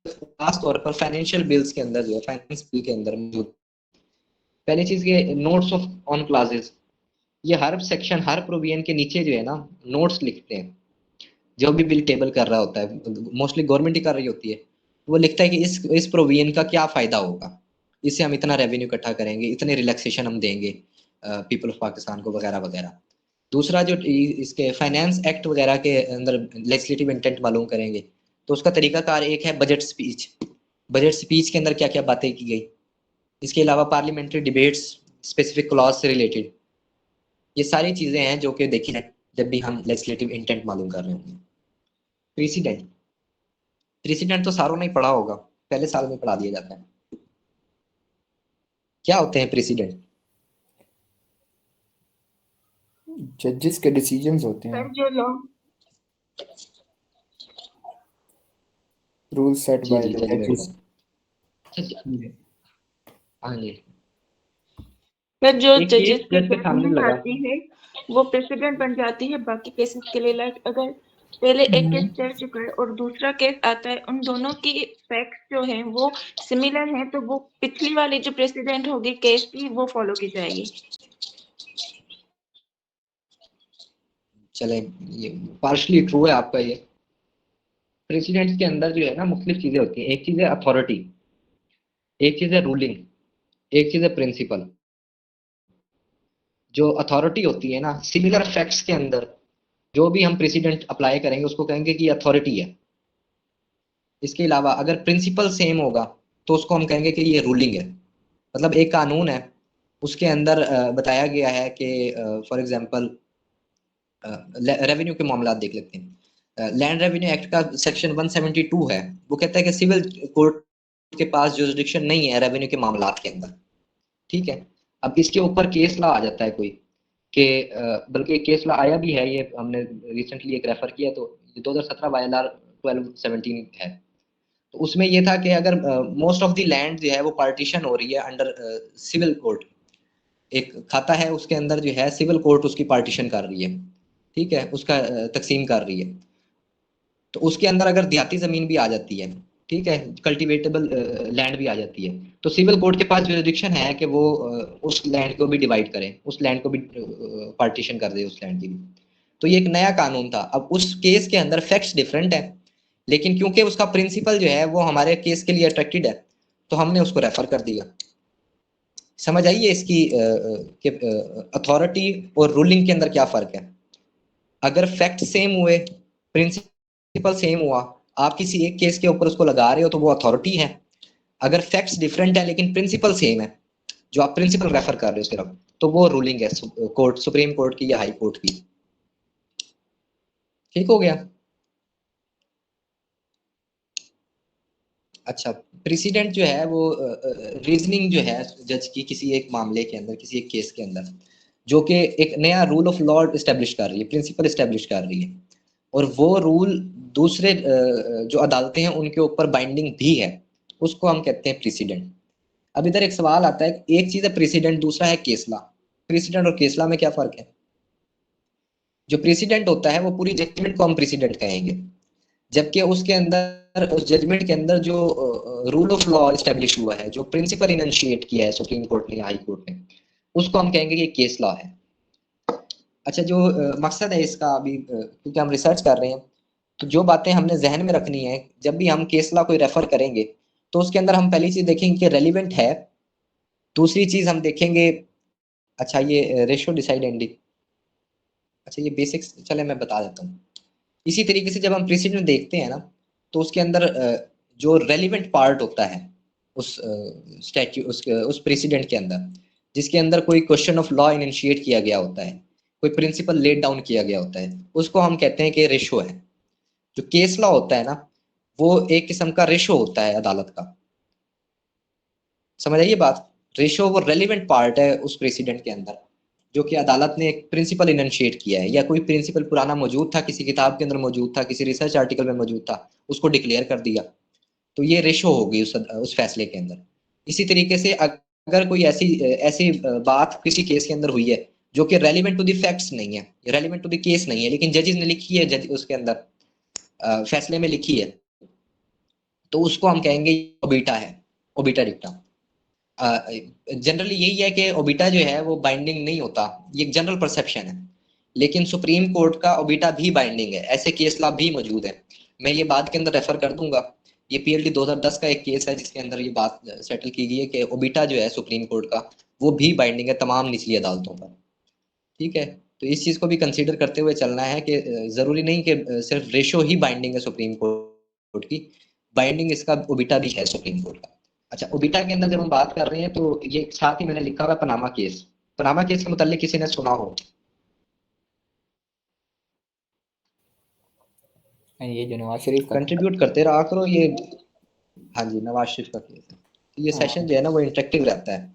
खास तौर पर फाइनेंशियल बिल्स के अंदर जो है, फाइनेंस बिल के अंदर मौजूद, पहली चीज ये नोट्स ऑफ ऑन क्लासेस, ये हर सेक्शन हर प्रोविजन के नीचे जो है ना नोट्स लिखते हैं, जो भी बिल टेबल कर रहा होता है, मोस्टली गवर्नमेंट ही कर रही होती है, वो लिखता है कि इस प्रोविजन का क्या फायदा होगा, इससे हम इतना रेवेन्यू इकट्ठा करेंगे, इतने रिलैक्सेशन हम देंगे पीपल ऑफ पाकिस्तान को, वगैरह वगैरह। दूसरा जो इसके फाइनेंस एक्ट वगैरह के अंदर लेजिस्लेटिव इंटेंट मालूम करेंगे तो उसका तरीकाकार एक है बजट स्पीच, बजट स्पीच के अंदर क्या क्या बातें की गई, इसके अलावा पार्लियामेंट्री डिबेट्स, स्पेसिफिक क्लॉज से रिलेटेड, ये सारी चीजें हैं जो कि देखी जाए जब भी हम लेजिस्लेटिव इंटेंट मालूम कर रहे होंगे। प्रेसिडेंट, प्रेसिडेंट तो सारों ने ही पढ़ा होगा, पहले साल में पढ़ा दिया जाता है। क्या होते हैं प्रेसिडेंट? जजेस के डिसीजंस होते हैं। सर जो लॉ रूल सेट जी बाय जी द चलिए जजेस। बिल्कुल। हाँ जी। फिर जो एक जजेस केस की जज के सामने जजमेंट लगा। आती है वो प्रेसिडेंट बन जाती है बाकी केसेस के लिए। लाइक अगर पहले एक केस चल चुका है और दूसरा केस आता है, उन दोनों की फैक्ट्स जो हैं वो सिमिलर हैं, तो वो पिछली वाली जो प्रेसिडेंट होगी केस की वो फॉलो की जाएगी। चले, ये पार्शली ट्रू है आपका ये। प्रेसिडेंट्स के अंदर जो है ना मुख्तलिफ चीजें होती हैं। एक चीज है अथॉरिटी, एक चीज है रूलिंग, एक चीज है प्रिंसिपल। जो अथॉरिटी होती है ना, सिमिलर फैक्ट्स के अंदर जो भी हम प्रेसिडेंट अप्लाई करेंगे उसको कहेंगे कि अथॉरिटी है। इसके अलावा अगर प्रिंसिपल सेम होगा तो उसको हम कहेंगे कि ये रूलिंग है। मतलब एक कानून है, उसके अंदर बताया गया है कि फॉर एग्जांपल रेवेन्यू के मामला देख लेते हैं। लैंड रेवेन्यू एक्ट का सेक्शन 172 है, वो कहता है कि सिविल कोर्ट के पास जुरिडिक्शन नहीं है रेवेन्यू के मामलात के अंदर। ठीक है, अब इसके ऊपर केस ला आ जाता है कोई कि बल्कि एक केस ला आया भी है, ये हमने रिसेंटली एक रेफर किया, तो ये 2017 वायलार 1217 है। तो उसमें ये था कि अगर मोस्ट ऑफ द लैंड जो है वो पार्टीशन हो रही है अंडर सिविल कोर्ट, एक खाता है उसके अंदर जो है सिविल कोर्ट उसकी पार्टीशन कर रही है, ठीक है, उसका तकसीम कर रही है। तो उसके अंदर अगर देहाती जमीन भी आ जाती है, ठीक है, कल्टीवेटेबल लैंड भी आ जाती है, तो सिविल कोर्ट के पास जुरिडिक्शन है कि वो उस लैंड को भी डिवाइड करें, उस लैंड को भी पार्टीशन कर दे, उस लैंड की भी। तो ये एक नया कानून था। अब उस केस के अंदर फैक्ट्स डिफरेंट है, लेकिन क्योंकि उसका प्रिंसिपल जो है वो हमारे केस के लिए अट्रैक्टेड है, तो हमने उसको रेफर कर दिया। समझ आइए इसकी अथॉरिटी और रूलिंग के अंदर क्या फर्क है। अगर फैक्ट सेम हुए, प्रिंसिपल सेम हुआ, आप किसी एक केस के ऊपर उसको लगा रहे हो तो वो अथॉरिटी है। अगर फैक्ट्स डिफरेंट है लेकिन प्रिंसिपल सेम है, जो आप प्रिंसिपल रेफर कर रहे हो सिर्फ, तो वो रूलिंग है कोर्ट, सुप्रीम कोर्ट की या हाई कोर्ट की। ठीक हो गया। अच्छा, प्रेसिडेंट जो है वो रीजनिंग जो है जज की किसी एक मामले के अंदर, किसी एक केस के अंदर, जो कि एक नया रूल ऑफ लॉ इस्टेब्लिश कर रही है, प्रिंसिपल इस्टेब्लिश कर रही है, और वो रूल दूसरे जो अदालतें हैं उनके ऊपर बाइंडिंग भी है, उसको हम कहते हैं प्रेसिडेंट। अब इधर एक सवाल आता है, एक चीज है प्रेसिडेंट, दूसरा है केसला। प्रेसिडेंट और केसला में क्या फर्क है। जो प्रेसिडेंट होता है वो पूरी जजमेंट को हम प्रेसिडेंट कहेंगे, जबकि उसके अंदर, उस जजमेंट के अंदर जो रूल ऑफ लॉ इस्टेब्लिश हुआ है, जो प्रिंसिपल इनिशिएट किया है सुप्रीम कोर्ट ने, हाई कोर्ट ने, उसको हम कहेंगे कि केस लॉ है। अच्छा, जो मकसद है इसका अभी क्योंकि हम रिसर्च कर रहे हैं, तो जो बातें हमने जहन में रखनी है जब भी हम केस लॉ कोई रेफर करेंगे, तो उसके अंदर हम पहली चीज देखेंगे कि रेलिवेंट है। दूसरी चीज हम देखेंगे, अच्छा ये रेशो डिसाइडेंडी, अच्छा ये बेसिक्स, चले मैं बता देता हूँ। इसी तरीके से जब हम प्रेसिडेंट देखते हैं ना, तो उसके अंदर जो रेलिवेंट पार्ट होता है उस स्टैच्यू, उस प्रेसिडेंट के अंदर, जिसके अंदर कोई क्वेश्चन ऑफ लॉ इनिशिएट किया गया होता है, कोई प्रिंसिपल लेड डाउन किया गया होता है, उसको हम कहते हैं कि रेशो है। जो केस लॉ होता है ना, वो एक किस्म का रेशो होता है अदालत का। समझ आइए बात। रेशो वो रेलिवेंट पार्ट है उस प्रेसिडेंट के अंदर, जो कि अदालत ने एक प्रिंसिपल इनिशिएट किया है, या कोई प्रिंसिपल पुराना मौजूद था, किसी किताब के अंदर मौजूद था, किसी रिसर्च आर्टिकल में मौजूद था, उसको डिक्लेयर कर दिया, तो ये रेशो होगी उस फैसले के अंदर। इसी तरीके से अगर कोई ऐसी ऐसी बात किसी केस के अंदर हुई है जो कि रेलिवेंट टू द फैक्ट्स नहीं है, रेलिवेंट टू द केस नहीं है, लेकिन जजेस ने लिखी है, जज उसके अंदर फैसले में लिखी है, तो उसको हम कहेंगे ओबिटा है, ओबिटा डिक्टा। जनरली यही है कि ओबिटा जो है वो बाइंडिंग नहीं होता, ये एक जनरल परसेप्शन है, लेकिन सुप्रीम कोर्ट का ओबिटा भी बाइंडिंग है, ऐसे केस ला भी मौजूद है। मैं ये बात के अंदर रेफर कर दूंगा, ये पीएलडी 2010 का एक केस है जिसके अंदर ये बात सेटल की गई है कि ओबिटा जो है सुप्रीम कोर्ट का, वो भी बाइंडिंग है तमाम निचली अदालतों पर। ठीक है, तो इस चीज को भी कंसीडर करते हुए चलना है कि जरूरी नहीं कि सिर्फ रेशो ही बाइंडिंग है सुप्रीम कोर्ट की, बाइंडिंग इसका ओबिटा भी है सुप्रीम कोर्ट का। अच्छा, ओबिटा के अंदर जब हम बात कर रहे हैं तो ये साथ ही मैंने लिखा हुआ है पनामा केस। पनामा केस के मुतालिक किसी ने सुना हो। ये जो नवाज शरीफ का कंट्रीब्यूट करते रहा करो ये। हाँ जी, नवाज शरीफ का केस है। तो ये सेशन जो है ना वो इंटरेक्टिव रहता है।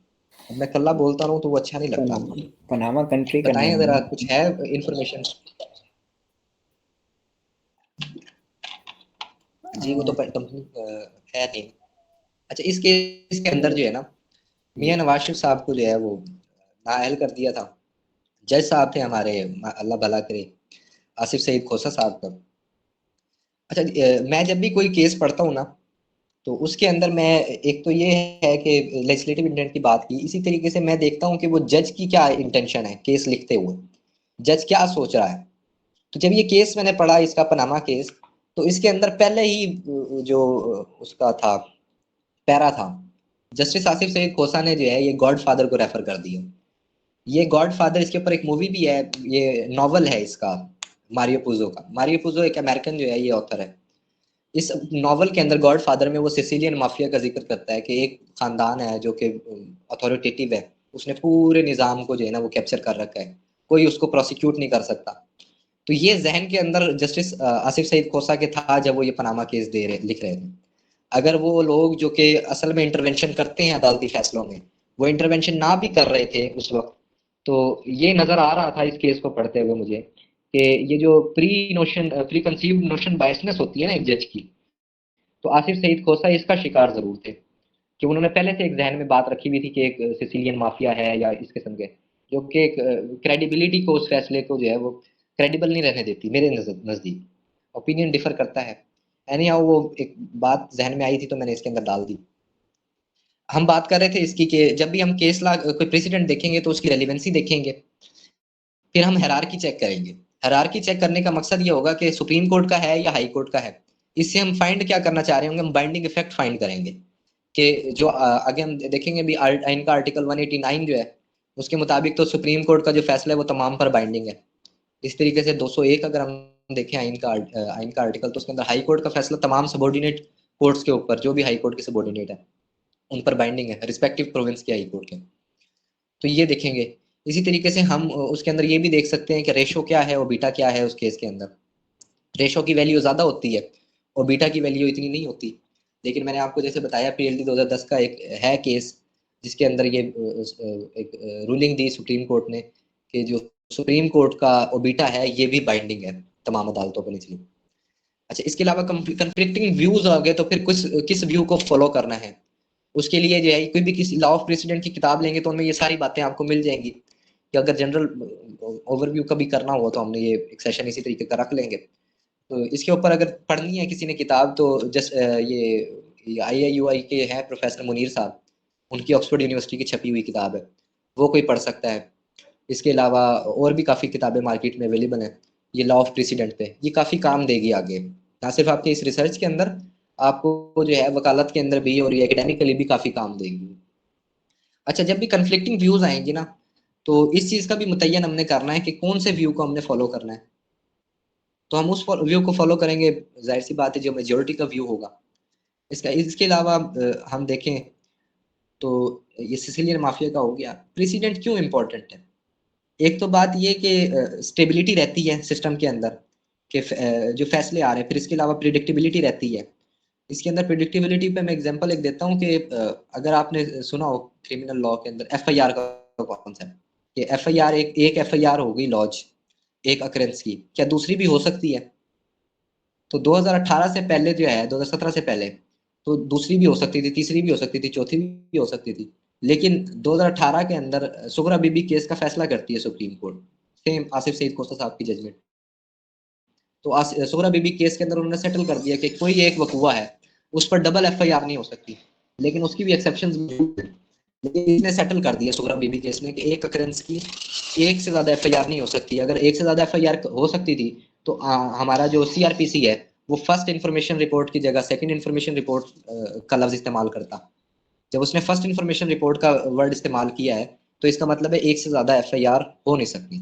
अब मैं कल्ला बोलता रहूँ तो वो अच्छा नहीं लगता। पनामा कंट्री का बताएं नाम जरा, है। कुछ है इंफॉर्मेशन। जी वो तो कंपनी है नहीं। अच्छा इस केस के अंदर जो है ना मियां नवाज शरीफ साहब को जो है वो नाअहल कर दिया था। जज साहब थे हमारे, अल्लाह भला करे, आसिफ सईद खोसा साहब का। अच्छा मैं जब भी कोई केस पढ़ता हूँ ना तो उसके अंदर मैं एक तो ये है कि लेजिस्लेटिव इंटेंट की बात की, इसी तरीके से मैं देखता हूँ कि वो जज की क्या इंटेंशन है केस लिखते हुए, जज क्या सोच रहा है। तो जब ये केस मैंने पढ़ा इसका पनामा केस, तो इसके अंदर पहले ही जो उसका था पैरा था, जस्टिस आसिफ सईद खोसा ने जो है ये गॉड फादर को रेफर कर दिया। ये गॉड फादर, इसके ऊपर एक मूवी भी है, ये नॉवल है इसका मारियो पुजो का। मारियो पुजो एक अमेरिकन जो है ये ऑथर है। इस नॉवल के अंदर गॉड फादर में वो सिसिलियन माफिया का जिक्र करता है कि एक खानदान है जो कि अथॉरिटेटिव है, उसने पूरे निज़ाम को जो है ना वो कैप्चर कर रखा है, कोई उसको प्रोसिक्यूट नहीं कर सकता। तो ये जहन के अंदर जस्टिस आसिफ सईद खोसा के था जब वो ये पनामा केस लिख रहे थे। अगर वो लोग जो कि असल में इंटरवेंशन करते हैं अदालती फैसलों में, वो इंटरवेंशन ना भी कर रहे थे उस वक्त, तो ये नजर आ रहा था इस केस को पढ़ते हुए मुझे कि ये जो प्री कंसीव्ड नोशन बायसनेस होती है ना एक जज की, तो आसिफ सईद खोसा इसका शिकार जरूर थे कि उन्होंने पहले से एक जहन में बात रखी हुई थी कि एक सिसिलियन माफिया है या इस किस्म के, जो कि एक क्रेडिबिलिटी को, उस फैसले को जो है वो क्रेडिबल नहीं रहने देती मेरे नज़दीक। ओपिनियन डिफर करता है। एनी हाउ वो एक बात जहन में आई थी तो मैंने इसके अंदर डाल दी। हम बात कर रहे थे इसकी कि जब भी हम केस ला कोई प्रेसिडेंट देखेंगे तो उसकी रेलिवेंसी देखेंगे, फिर हम हायरार्की चेक करेंगे। हायरार्की चेक करने का मकसद ये होगा कि सुप्रीम कोर्ट का है या हाई कोर्ट का है। इससे हम फाइंड क्या करना चाह रहे होंगे, हम बाइंडिंग इफेक्ट फाइंड करेंगे कि जो आगे हम देखेंगे भी आइन का आर्टिकल 189 जो है उसके मुताबिक तो सुप्रीम कोर्ट का जो फैसला है वो तमाम पर बाइंडिंग है। इस तरीके से 201 अगर हम देखें आइन का आर्टिकल, तो उसके अंदर हाई कोर्ट का फैसला तमाम सबॉर्डिनेट कोर्ट्स के ऊपर, जो भी हाई कोर्ट के सबॉर्डिनेट है उन पर बाइंडिंग है, रिस्पेक्टिव प्रोविंस के हाई कोर्ट के। तो ये देखेंगे। इसी तरीके से हम उसके अंदर ये भी देख सकते हैं कि रेशो क्या है और बीटा क्या है उस केस के अंदर। रेशो की वैल्यू ज़्यादा होती है और बीटा की वैल्यू इतनी नहीं होती। लेकिन मैंने आपको जैसे बताया पीएलडी 2010 का एक है केस जिसके अंदर ये एक रूलिंग दी सुप्रीम कोर्ट ने कि जो सुप्रीम कोर्ट का ओबीटा है ये भी बाइंडिंग है तमाम अदालतों पर निचली। अच्छा इसके अलावा कंफ्लिक्टिंग व्यूज हो गए तो फिर किस व्यू को फॉलो करना है, उसके लिए जो है कोई भी किसी लॉ ऑफ प्रेसिडेंट की किताब लेंगे तो उनमें ये सारी बातें आपको मिल जाएंगी कि अगर जनरल ओवरव्यू कभी करना हो तो हमने ये एक सेशन इसी तरीके का रख लेंगे। तो इसके ऊपर अगर पढ़नी है किसी ने किताब तो जस्ट ये IIUI के हैं प्रोफेसर मुनीर साहब, उनकी ऑक्सफोर्ड यूनिवर्सिटी की छपी हुई किताब है, वो कोई पढ़ सकता है। इसके अलावा और भी काफ़ी किताबें मार्केट में अवेलेबल हैं ये लॉ ऑफ प्रेसिडेंट पे, ये काफ़ी काम देगी आगे, ना सिर्फ आपके इस रिसर्च के अंदर, आपको जो है वकालत के अंदर भी और ये एकेडमिकली भी काफ़ी काम देगी। अच्छा जब भी कन्फ्लिक्टिंग व्यूज़ आएंगी ना तो इस चीज़ का भी मुतय्यन हमने करना है कि कौन से व्यू को हमने फॉलो करना है। तो हम उस व्यू को फॉलो करेंगे, जाहिर सी बात है जो मेजोरिटी का व्यू होगा। इसके अलावा हम देखें तो ये सिसिलियन माफिया का हो गया। प्रेसिडेंट क्यों इम्पोर्टेंट है? एक तो बात ये कि स्टेबिलिटी रहती है सिस्टम के अंदर कि जो फैसले आ रहे हैं, फिर इसके अलावा प्रिडिक्टेबिलिटी रहती है। इसके अंदर प्रिडिक्टेबिलिटी पे मैं एग्जांपल एक देता हूँ कि अगर आपने सुना हो क्रिमिनल लॉ के अंदर FIR का कॉन्सेप्ट, कि FIR एक FIR हो गई लॉज एक अकरेंस की, क्या दूसरी भी हो सकती है? तो 2018 से पहले जो है 2017 से पहले तो दूसरी भी हो सकती थी, तीसरी भी हो सकती थी, चौथी भी हो सकती थी। लेकिन 2018 के अंदर सुगरा बीबी केस का फैसला करती है supreme court, same Asif Saeed Khosa साहब की जजमेंट। तो सुगरा बीबी केस के अंदर उन्होंने सेटल कर दिया कि कोई एक वकूआ है उस पर डबल FIR नहीं हो सकती, लेकिन उसकी भी एक्सेप्शंस मौजूद हैं। लेकिन इसने सेटल कर दिया सुगरा बीबी केस में कि एक अकरेंस की एक से ज़्यादा FIR नहीं हो सकती। अगर एक से ज़्यादा FIR हो सकती थी तो हमारा जो CRPC है वो फर्स्ट इन्फॉर्मेशन रिपोर्ट की जगह सेकंड इन्फॉर्मेशन रिपोर्ट का लफ्ज इस्तेमाल करता। जब उसने फर्स्ट इन्फॉर्मेशन रिपोर्ट का वर्ड इस्तेमाल किया है तो इसका मतलब है एक से ज़्यादा FIR हो नहीं सकती।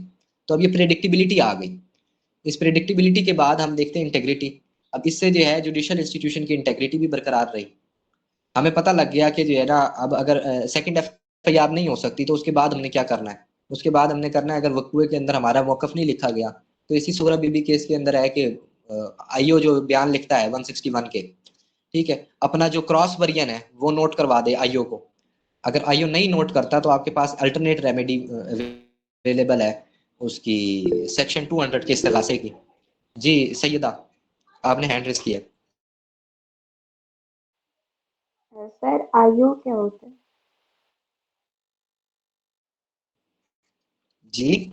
तो अब ये प्रेडिक्टिबिलिटी आ गई। इस प्रेडिक्टिबिलिटी के बाद हम देखते हैं इंटेग्रिटी। अब इससे जो है जुडिशियल इंस्टीट्यूशन की इंटेग्रिटी भी बरकरार रही। हमें पता लग गया कि जो है ना अब अगर सेकंड FIR नहीं हो सकती तो उसके बाद हमने क्या करना है। उसके बाद हमने करना है, अगर वकूए के अंदर हमारा मौकफ नहीं लिखा गया तो इसी सुगरा बीबी केस के अंदर है कि IO जो बयान लिखता है 161 के, ठीक है, अपना जो क्रॉस वर्जन है वो नोट करवा दे IO को। अगर IO नहीं नोट करता तो आपके पास अल्टरनेट रेमेडी अवेलेबल है उसकी सेक्शन 200 के इस्तेगासे की। जी सैयदा आपने हैंड रेस किया। सर आईओ क्या होता है? जी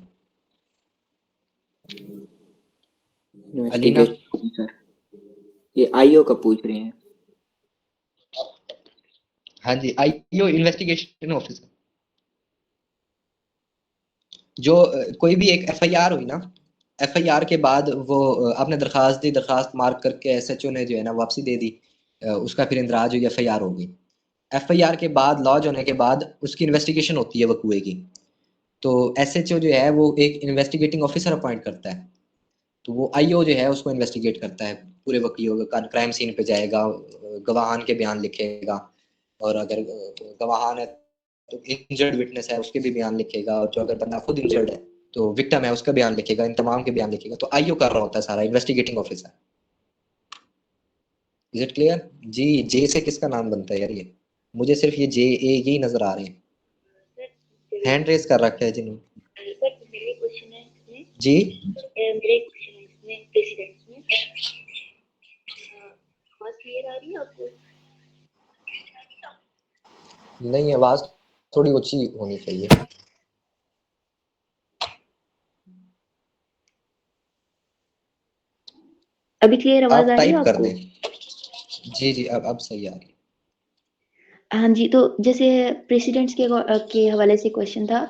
अलीना, इन्वेस्टिगेशन सर, ये आईओ का पूछ रहे हैं। हाँ जी, आईओ इन्वेस्टिगेशन ऑफिसर। जो कोई भी एक एफआईआर हुई ना, एफआईआर के बाद वो आपने दरखास्त दी, दरखास्त मार्क करके एसएचओ ने जो है ना वापसी दे दी, उसका फिर इंदराज हुई, एफआईआर हो गई। एफआईआर के बाद लॉज होने के बाद उसकी इन्वेस्टिगेशन होती है वकूए की। तो एसएचओ जो है वो एक इन्वेस्टिगेटिंग ऑफिसर अपॉइंट करता है। तो वो आईओ जो है उसको इन्वेस्टिगेट करता है, पूरे वकीलों का क्राइम सीन पे जाएगा, गवाहान के बयान लिखेगा, और अगर गवाहान है तो इंजर्ड विटनेस है उसके भी बयान लिखेगा, और जो अगर बंदा खुद इंजर्ड है तो विक्टिम है उसका बयान लिखेगा, इन तमाम के बयान लिखेगा। तो आईओ कर रहा होता है सारा, investigating officer. Is it clear? जी, जे से किसका नाम बनता है यार? ये मुझे सिर्फ ये जे ए यही नजर आ रहे हैं, हैंड रेज कर रखा है जिन्होंने। सर मेरे क्वेश्चन है इसमें, जी मेरे क्वेश्चन है इसमें प्रेसिडेंट में आवाज क्लियर आ रही है आपको? नहीं, आवाज थोड़ी ऊंची होनी चाहिए। अभी क्लियर आवाज आप आ रही है टाइप कर आपको? दें। जी जी, अब सही आ रही है। हाँ जी, तो जैसे प्रेसिडेंट्स के हवाले से क्वेश्चन था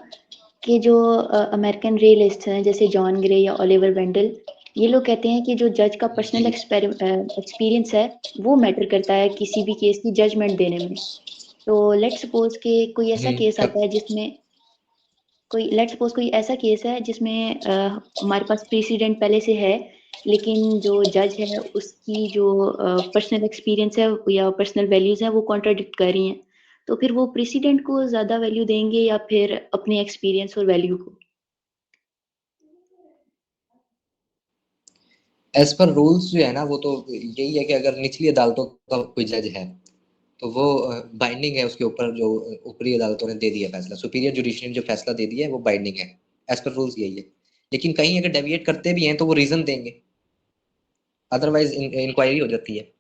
कि जो अमेरिकन रियलिस्ट हैं जैसे जॉन ग्रे या ओलिवर वेंडल, ये लोग कहते हैं कि जो जज का पर्सनल जी एक्सपीरियंस है वो मैटर करता है किसी भी केस की जजमेंट देने में। तो लेट्स सपोज कि कोई ऐसा केस आता है जिसमें कोई ऐसा केस है जिसमें हमारे पास प्रेसिडेंट पहले से है, लेकिन जो जज है उसकी जो पर्सनल एक्सपीरियंस है या पर्सनल वैल्यूज हैं वो कॉन्ट्राडिक्ट कर रही हैं, तो फिर वो प्रेसिडेंट को ज्यादा वैल्यू देंगे या फिर अपने एक्सपीरियंस और वैल्यू को? एज पर रूल्स जो है ना, वो तो यही है कि अगर निचली अदालतों का कोई जज है तो वो बाइंडिंग है उसके ऊपर, जो ऊपरी अदालतों ने दे दिया फैसला, सुपीरियर जुडिशरी ने जो फैसला दे दिया है वो बाइंडिंग है। एज पर रूल्स यही है। लेकिन कहीं अगर डेविएट करते भी हैं तो वो रीजन देंगे, अदरवाइज इंक्वायरी हो जाती है।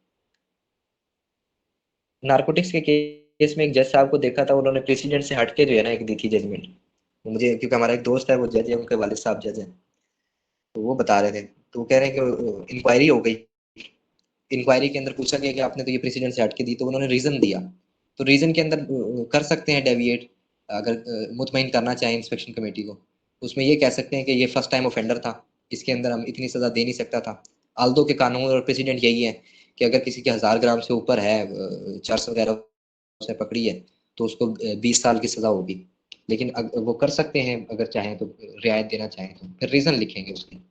नारकोटिक्स के केस में एक जज साहब को देखा था, उन्होंने प्रेसिडेंट से हटके जो है ना एक दी थी जजमेंट। मुझे, क्योंकि हमारा एक दोस्त है वो जज है, उनके वालिद साहब जज हैं, तो वो बता रहे थे। तो वो कह रहे हैं कि इंक्वायरी हो गई, इंक्वायरी के अंदर पूछा गया कि आपने तो ये प्रेसिडेंट से हटके दी, तो उन्होंने रीजन दिया। तो रीजन के अंदर कर सकते हैं डेविएट, अगर मुतमईन करना चाहें इंस्पेक्शन कमेटी को। उसमें ये कह सकते हैं कि ये फर्स्ट टाइम ऑफेंडर था, इसके अंदर हम इतनी सजा दे नहीं सकता था। आल्दो के कानून और प्रेसिडेंट यही है कि अगर किसी के 1000 ग्राम से ऊपर है चर्स वगैरह से पकड़ी है तो उसको 20 साल की सजा होगी। लेकिन वो कर सकते हैं अगर चाहें तो, रियायत देना चाहें तो फिर रीजन लिखेंगे उसकी।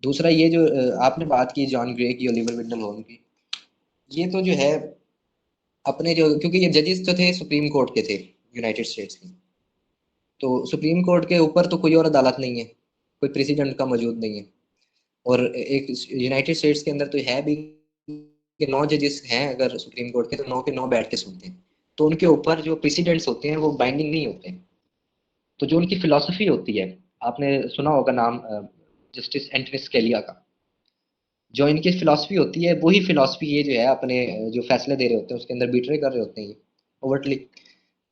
दूसरा ये जो आपने बात की जॉन ग्रे की, ओलिवर वेंडल हॉल की, ये तो जो है अपने जो, क्योंकि ये जजेस जो थे सुप्रीम कोर्ट के थे यूनाइटेड स्टेट्स के, तो सुप्रीम कोर्ट के ऊपर तो कोई और अदालत नहीं है, कोई प्रेसिडेंट का मौजूद नहीं है। और एक यूनाइटेड स्टेट्स के अंदर तो है भी कि 9 जजेस हैं अगर सुप्रीम कोर्ट के, तो 9 के 9 बैठ के सुनते हैं। तो उनके ऊपर जो प्रेसिडेंट्स होते हैं वो बाइंडिंग नहीं होते हैं। तो जो उनकी फिलॉसफी होती है, आपने सुना होगा नाम जस्टिस एंटनी स्कैलिया का। जो इनकी फिलॉसफी होती है वही फिलॉसफी ये जो है अपने जो फैसले दे रहे होते हैं उसके अंदर बिट्रे कर रहे होते हैं ये ओवरटली।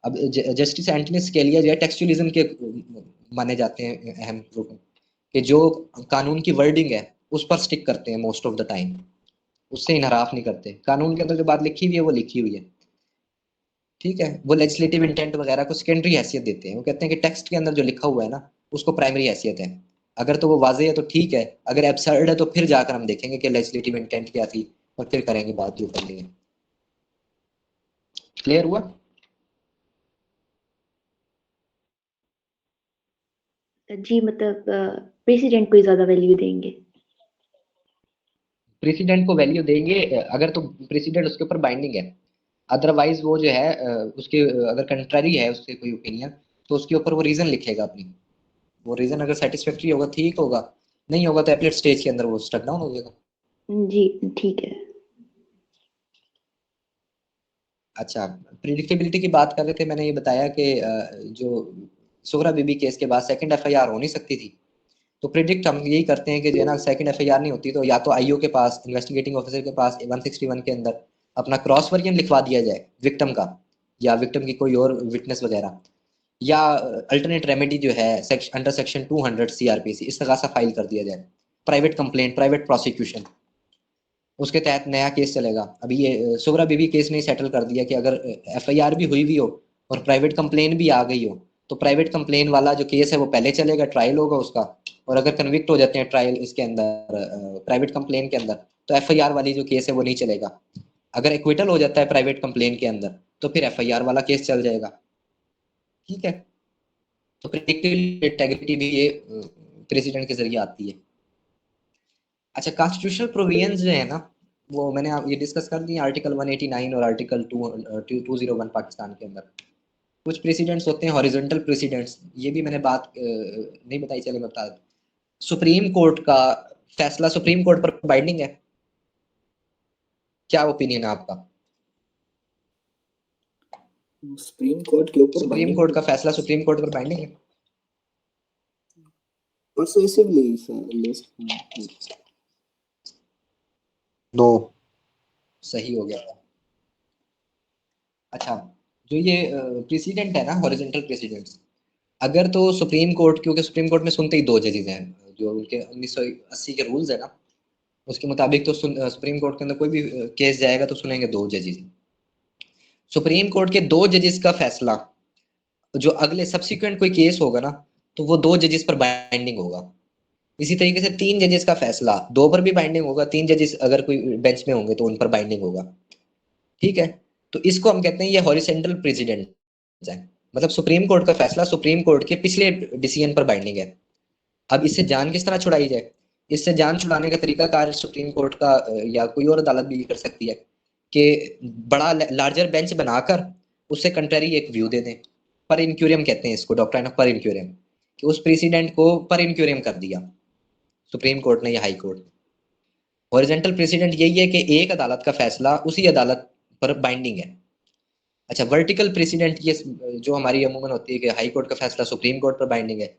अब जस्टिस एंटनी स्कैलिया जो है टेक्सचुअलिज्म के माने जाते हैं अहम रूप में, कि जो कानून की वर्डिंग है उस पर स्टिक करते हैं मोस्ट ऑफ द टाइम, उससे इनहराफ नहीं करते। कानून के अंदर जो बात लिखी हुई है वो लिखी हुई है, ठीक है। वो लेजिस्लेटिव इंटेंट वगैरह को सेकेंडरी हैसियत देते हैं। वो कहते हैं कि टेक्स्ट के अंदर जो लिखा हुआ है ना उसको प्राइमरी हैसियत है। अगर तो वो वाजे है तो ठीक है, अगर एब्सर्ड है तो फिर जाकर हम देखेंगे कि लेजिस्लेटिव इंटेंट क्या थी और फिर करेंगे बात जो करनी है। क्लियर हुआ? जी, मतलब प्रेसिडेंट को ही ज्यादा वैल्यू देंगे? प्रेसिडेंट को वैल्यू देंगे अगर तो प्रेसिडेंट उसके ऊपर बाइंडिंग है। अदरवाइज वो जो है उसके अगर कंट्रारी है उससे कोई ओपिनियन, तो उसके ऊपर वो रीजन लिखेगा अपनी। वो रीजन अगर सेटिस्फैक्ट्री होगा ठीक होगा, नहीं होगा तो एपलेट स्टेज के अंदर वो स्टक डाउन हो जाएगा। जी ठीक है। अच्छा, प्रिडिक्टेबिलिटी की बात कर रहे थे। मैंने ये बताया कि जो सोहरा बीबी केस के बाद सेकंड एफआईआर हो नहीं सकती थी, तो प्रिडिक्ट हम यही करते हैं कि जो है ना सेकंड एफआईआर नहीं होती तो या तो आईओ के पास, इन्वेस्टिगेटिंग ऑफिसर के पास 161 के अंदर अपना क्रॉस वर्जन लिखवा दिया जाए विक्टिम का या विक्टिम की कोई और विटनेस वगैरह, या अल्टरनेट रेमेडी जो है अंडर सेक्शन 200 सीआरपीसी इस्तगासा फाइल कर दिया जाए, प्राइवेट कंप्लेंट, प्राइवेट प्रोसिक्यूशन, उसके तहत नया केस चलेगा। अभी ये सुगरा बीबी केस ने सेटल कर दिया कि अगर एफआईआर भी हुई भी हो और प्राइवेट कंप्लेन भी आ गई हो तो प्राइवेट कंप्लेन वाला जो केस है वो पहले चलेगा, ट्रायल होगा उसका, और अगर कन्विक्ट हो जाते हैं ट्रायल इसके अंदर प्राइवेट कंप्लेन के अंदर तो एफआईआर वाली जो केस है वो नहीं चलेगा। अगर एक्विटल हो जाता है प्राइवेट कंप्लेन के अंदर तो फिर एफआईआर वाला केस चल जाएगा। ठीक है, तो प्रेडिक्टिव इंटेग्रिटी भी ये प्रेसिडेंट के जरिए आती है। अच्छा, कॉन्स्टिट्यूशनल प्रोविजंस जो है ना वो मैंने ये डिस्कस कर दी आर्टिकल 189 और आर्टिकल 201 पाकिस्तान के अंदर। कुछ प्रेसिडेंट्स होते हैं हॉरिजॉन्टल प्रेसिडेंट्स, ये भी मैंने बात नहीं बताई, चले मैं बता दूं। सुप्रीम कोर्ट का फैसला सुप्रीम कोर्ट पर बाइंडिंग है, क्या ओपिनियन है आपका? सुप्रीम कोर्ट के ऊपर सुप्रीम कोर्ट का फैसला सुप्रीम कोर्ट पर बाइंडिंग है? परसुएसिवली नो, सही हो गया। अच्छा, जो ये प्रेसिडेंट है ना हॉरिजॉन्टल प्रेसिडेंट्स, अगर तो सुप्रीम कोर्ट, क्योंकि सुप्रीम कोर्ट में सुनते ही 2 जजेस हैं, जो उनके 1980 के रूल्स है ना उसके मुताबिक तो सुप्रीम कोर्ट के अंदर कोई भी केस जाएगा तो सुनेंगे 2 जजेस। सुप्रीम कोर्ट के 2 जजेस का फैसला जो अगले सब्सिक्वेंट कोई केस होगा ना तो वो 2 जजेस पर बाइंडिंग होगा। इसी तरीके से 3 जजेस का फैसला 2 पर भी बाइंडिंग होगा, 3 जजेस अगर कोई बेंच में होंगे तो उन पर बाइंडिंग होगा। ठीक है, तो इसको हम कहते हैं ये हॉरिजॉन्टल प्रेसिडेंट है, मतलब सुप्रीम कोर्ट का फैसला सुप्रीम कोर्ट के पिछले डिसीजन पर बाइंडिंग है। अब इससे जान किस तरह छुड़ाई जाए? इससे जान छुड़ाने का तरीका कार सुप्रीम कोर्ट का या कोई और अदालत भी कर सकती है कि बड़ा लार्जर बेंच बनाकर उससे कंट्री एक व्यू दे दें। पर इंक्यूरियम कहते हैं इसको, डॉक्ट्राइन ऑफ पर इंक्यूरियम, कि उस प्रेसिडेंट को पर इंक्यूरियम कर दिया सुप्रीम कोर्ट ने या हाई कोर्ट। हॉरिजॉन्टल प्रेसिडेंट यही है कि एक अदालत का फैसला उसी अदालत पर बाइंडिंग है। अच्छा, वर्टिकल प्रेसिडेंट ये जो हमारी अमूमन होती है कि हाई कोर्ट का फैसला सुप्रीम कोर्ट पर बाइंडिंग है,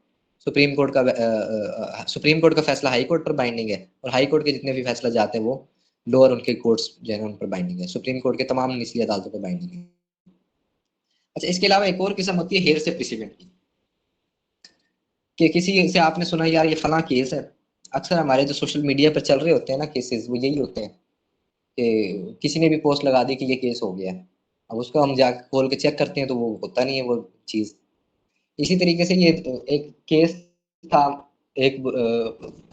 सुप्रीम कोर्ट का फैसला हाई कोर्ट पर बाइंडिंग है, और हाई कोर्ट के जितने भी फैसला जाते हैं वो लोअर उनके कोर्ट्स जो है उन पर बाइंडिंग है, सुप्रीम कोर्ट के तमाम निचली अदालतों पर बाइंडिंग है। अच्छा, इसके अलावा एक और किस्म होती है हेयर से प्रेसिडेंट की, कि किसी से आपने सुना यार ये फला केस है। अक्सर हमारे जो सोशल मीडिया पर चल रहे होते हैं ना केसेस, वो यही होते हैं कि किसी ने भी पोस्ट लगा दी कि ये केस हो गया है, अब उसको हम जाकर खोल के चेक करते हैं तो वो होता नहीं है वो चीज़। इसी तरीके से ये एक केस था, एक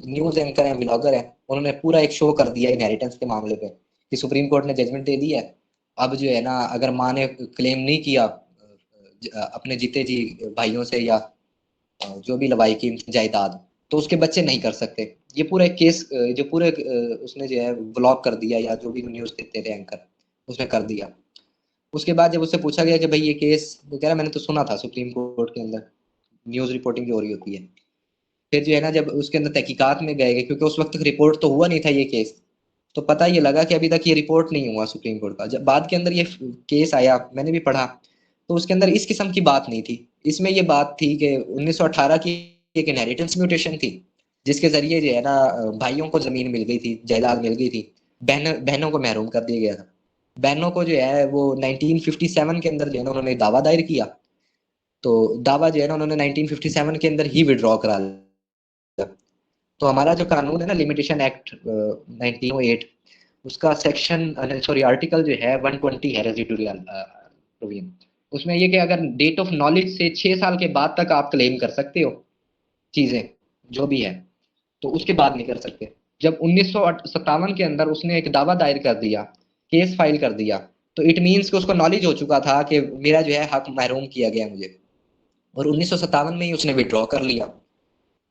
न्यूज़ एंकर है, ब्लॉगर है, उन्होंने पूरा एक शो कर दिया इनहेरिटेंस के मामले पे कि सुप्रीम कोर्ट ने जजमेंट दे दी है, अब जो है ना अगर माँ ने क्लेम नहीं किया अपने जीते जी भाइयों से या जो भी लवाई की जायदाद, तो उसके बच्चे नहीं कर सकते। ये पूरा एक केस जो पूरे उसने जो है ब्लॉक कर दिया, या जो भी न्यूज़ देते थे एंकर उसने कर दिया। उसके बाद जब उससे पूछा गया कि भाई ये केस, वो कह रहा मैंने तो सुना था सुप्रीम कोर्ट के अंदर न्यूज़ रिपोर्टिंग जो हो रही होती है। फिर जो है ना जब उसके अंदर तहकीकात में गए, क्योंकि उस वक्त तक रिपोर्ट तो हुआ नहीं था ये केस, तो पता ये लगा कि अभी तक ये रिपोर्ट नहीं हुआ सुप्रीम कोर्ट का। जब बाद के अंदर ये केस आया, मैंने भी पढ़ा, तो उसके अंदर इस किस्म की बात नहीं थी। इसमें ये बात थी कि 1918 की एक इनहेरिटेंस म्यूटेशन थी जिसके जरिए जो है ना भाइयों को जमीन मिल गई थी, जायदाद मिल गई थी, बहनों को महरूम कर दिया गया था। बहनों को जो है वो 1957 के अंदर जो है ना उन्होंने दावा दायर किया, तो दावा जो है ना उन्होंने 1957 के अंदर ही विड्रॉ करा लिया। तो हमारा जो कानून है ना लिमिटेशन एक्ट 1908, उसका सेक्शन सॉरी आर्टिकल जो है 120 है रेजिडुअल प्रोविजन। उसमें ये कि अगर डेट ऑफ नॉलेज से 6 साल के बाद तक आप क्लेम कर सकते हो चीजें जो भी है, तो उसके बाद नहीं कर सकते। जब 1957 के अंदर उसने एक दावा दायर कर दिया, केस फाइल कर दिया, तो इट मीन्स कि उसको नॉलेज हो चुका था कि मेरा जो है हक महरूम किया गया मुझे, और 1957 में ही उसने विड्रॉ कर लिया।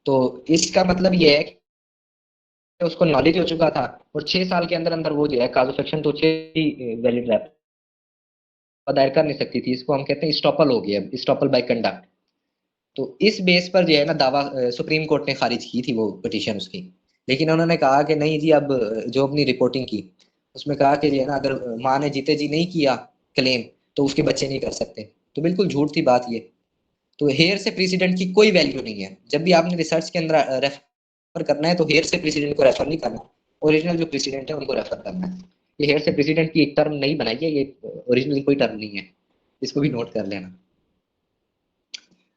तो इसका मतलब ये है कि उसको नॉलेज हो चुका था, और 6 साल के अंदर अंदर वो जो है काजू सेक्शन तो 6 वैलिड दायर कर नहीं सकती थी। इसको हम कहते हैं स्टॉपल हो गया, स्टॉपल बाय कंडक्ट। तो इस बेस पर जो है ना दावा सुप्रीम कोर्ट ने खारिज की थी वो पिटीशन उसकी, लेकिन उन्होंने कहा कि नहीं जी, अब जो अपनी रिपोर्टिंग की उसमें कहा कि जो है ना अगर माँ ने जीते जी नहीं किया क्लेम तो उसके बच्चे नहीं कर सकते, तो बिल्कुल झूठ थी बात ये। तो हेयर से प्रेसिडेंट की कोई वैल्यू नहीं है। जब भी आपने रिसर्च के अंदर रेफर करना है तो हेयर से प्रेसिडेंट को रेफर नहीं करना, ओरिजिनल जो प्रेसिडेंट है उनको रेफर करना है। कि हेयर से प्रेसिडेंट की एक टर्म नहीं बनाई है, ये ओरिजिनली कोई टर्म नहीं है, इसको भी नोट कर लेना।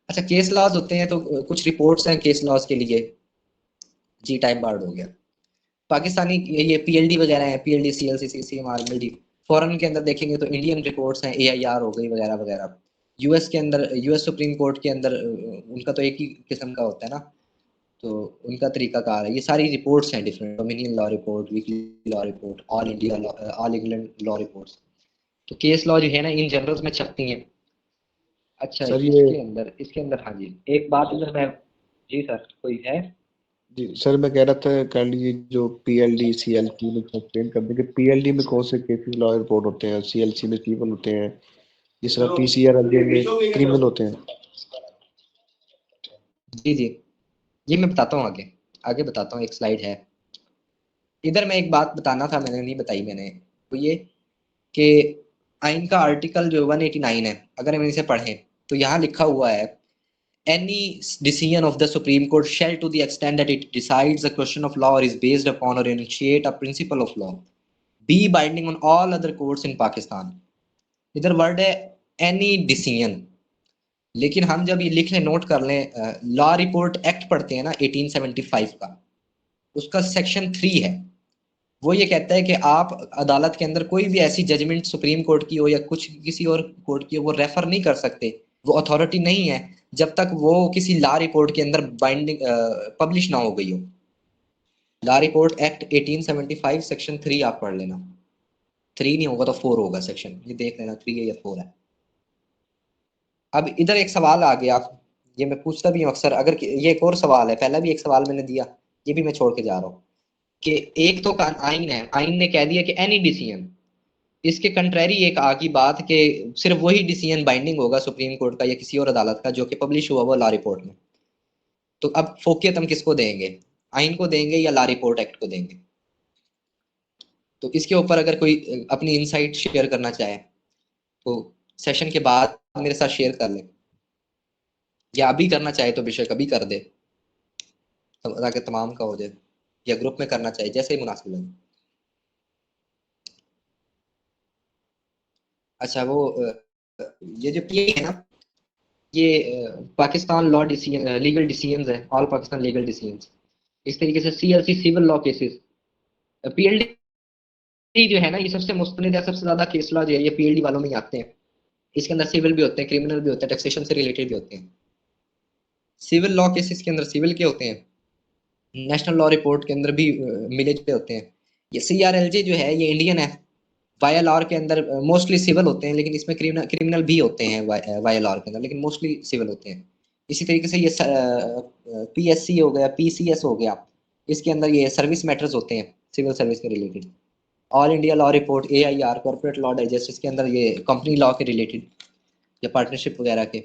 अच्छा, केस लॉज होते हैं तो कुछ रिपोर्ट्स हैं केस लॉज के लिए। जी टाइम बार्ड हो गया, पाकिस्तानी ये पीएलडी वगैरह है, पीएलडी सीएलसी सीसीएमआर एमएलडी। फॉरेन के अंदर देखेंगे तो इंडियन रिपोर्ट्स हैं, एआईआर हो गई वगैरह वगैरह। यूएस के अंदर, यूएस सुप्रीम कोर्ट के अंदर उनका तो एक ही किस्म का होता है ना, तो उनका तरीकाकार है। ये सारी रिपोर्ट्स हैं different, dominion law report, weekly law report, all India law, all England law reports. तो केस लॉ जो है ना इन जनरल्स में छपती हैं। अच्छा सर इसके अंदर हाँ जी, एक बात इधर मैं, जी सर कोई है? जी सर, मैं कह रहा था काइंडली ये जो पीएलडी सीएलसी में एक्सप्लेन कर दें कि पीएलडी में कौन से केसेस लॉ रिपोर्ट होते हैं, सीएलसी में सिविल होते हैं, जिस तरह पीसीआरएलजे में क्रिमिनल होते हैं। जी जी, ये मैं बताता हूँ, आगे आगे बताता हूँ, एक स्लाइड है इधर। मैं एक बात बताना था, मैंने नहीं बताई, मैंने तो ये कि आइन का आर्टिकल जो 189 है, अगर हम इसे पढ़ें तो यहाँ लिखा हुआ है, any decision of the Supreme Court shall, to the extent that it decides a question of law or is based upon or initiate a principle of law, be binding on all other courts in Pakistan। इधर word है any decision, लेकिन हम जब ये लिख लें, note कर लें, लॉ रिपोर्ट एक्ट पढ़ते हैं ना 1875 का, उसका सेक्शन 3 है, वो ये कहता है कि आप अदालत के अंदर कोई भी ऐसी जजमेंट सुप्रीम कोर्ट की हो या कुछ किसी और कोर्ट की हो, वो रेफर नहीं कर सकते, वो अथॉरिटी नहीं है जब तक वो किसी लॉ रिपोर्ट के अंदर बाइंडिंग पब्लिश ना हो गई हो। लॉ रिपोर्ट एक्ट 1875 सेक्शन 3 आप पढ़ लेना, 3 नहीं होगा तो 4 होगा सेक्शन, ये देख लेना 3 है या 4 है। अब इधर एक सवाल आ गया, ये मैं पूछता भी हूँ अक्सर, अगर ये एक और सवाल है, पहला भी एक सवाल मैंने दिया, ये भी मैं छोड़ के जा रहा हूँ कि एक तो आइन है, आइन ने कह दिया कि एनी डिसीजन, इसके कंट्रेरी एक आ की बात कि सिर्फ वही डिसीजन बाइंडिंग होगा सुप्रीम कोर्ट का या किसी और अदालत का जो कि पब्लिश हुआ वो लॉ रिपोर्ट में। तो अब फोकियत हम किसको देंगे, आइन को देंगे या लॉ रिपोर्ट एक्ट को देंगे? तो इसके ऊपर अगर कोई अपनी इनसाइट शेयर करना चाहे तो सेशन के बाद मेरे साथ शेयर कर ले, या अभी करना चाहे तो बेशक अभी कर दे, ताकि तमाम का हो जाए, या ग्रुप में करना चाहिए, जैसे ही मुनासिब लगे। अच्छा, वो ये जो पी है ना, ये Pakistan law decision, legal decisions है, ऑल पाकिस्तान लीगल डिसीजंस। इस तरीके से CLC civil law cases, PLD जो है ना, ये सबसे मुस्तनिद है, सबसे ज्यादा केस लॉ जो है ये पीएलडी वालों में ही आते हैं। इसके अंदर सिविल भी होते हैं, क्रिमिनल भी होते हैं, टैक्सेशन से रिलेटेड भी होते हैं। सिविल लॉ केसेस के अंदर सिविल के होते हैं, नेशनल लॉ रिपोर्ट के अंदर भी मिलेज पे होते हैं। ये सीआरएलजे जो है ये इंडियन है, वाईएलआर के अंदर मोस्टली सिविल होते हैं, लेकिन इसमें क्रिमिनल भी होते हैं वाईएलआर के अंदर, लेकिन मोस्टली सिविल होते हैं। इसी तरीके से ये पीएससी हो गया, पीसीएस हो गया, इसके अंदर ये सर्विस मैटर्स होते हैं, सिविल सर्विस के related. All India law report, AIR, corporate law digest, इसके अंदर ये कंपनी लॉ के रिलेटेड या पार्टनरशिप वगैरह के।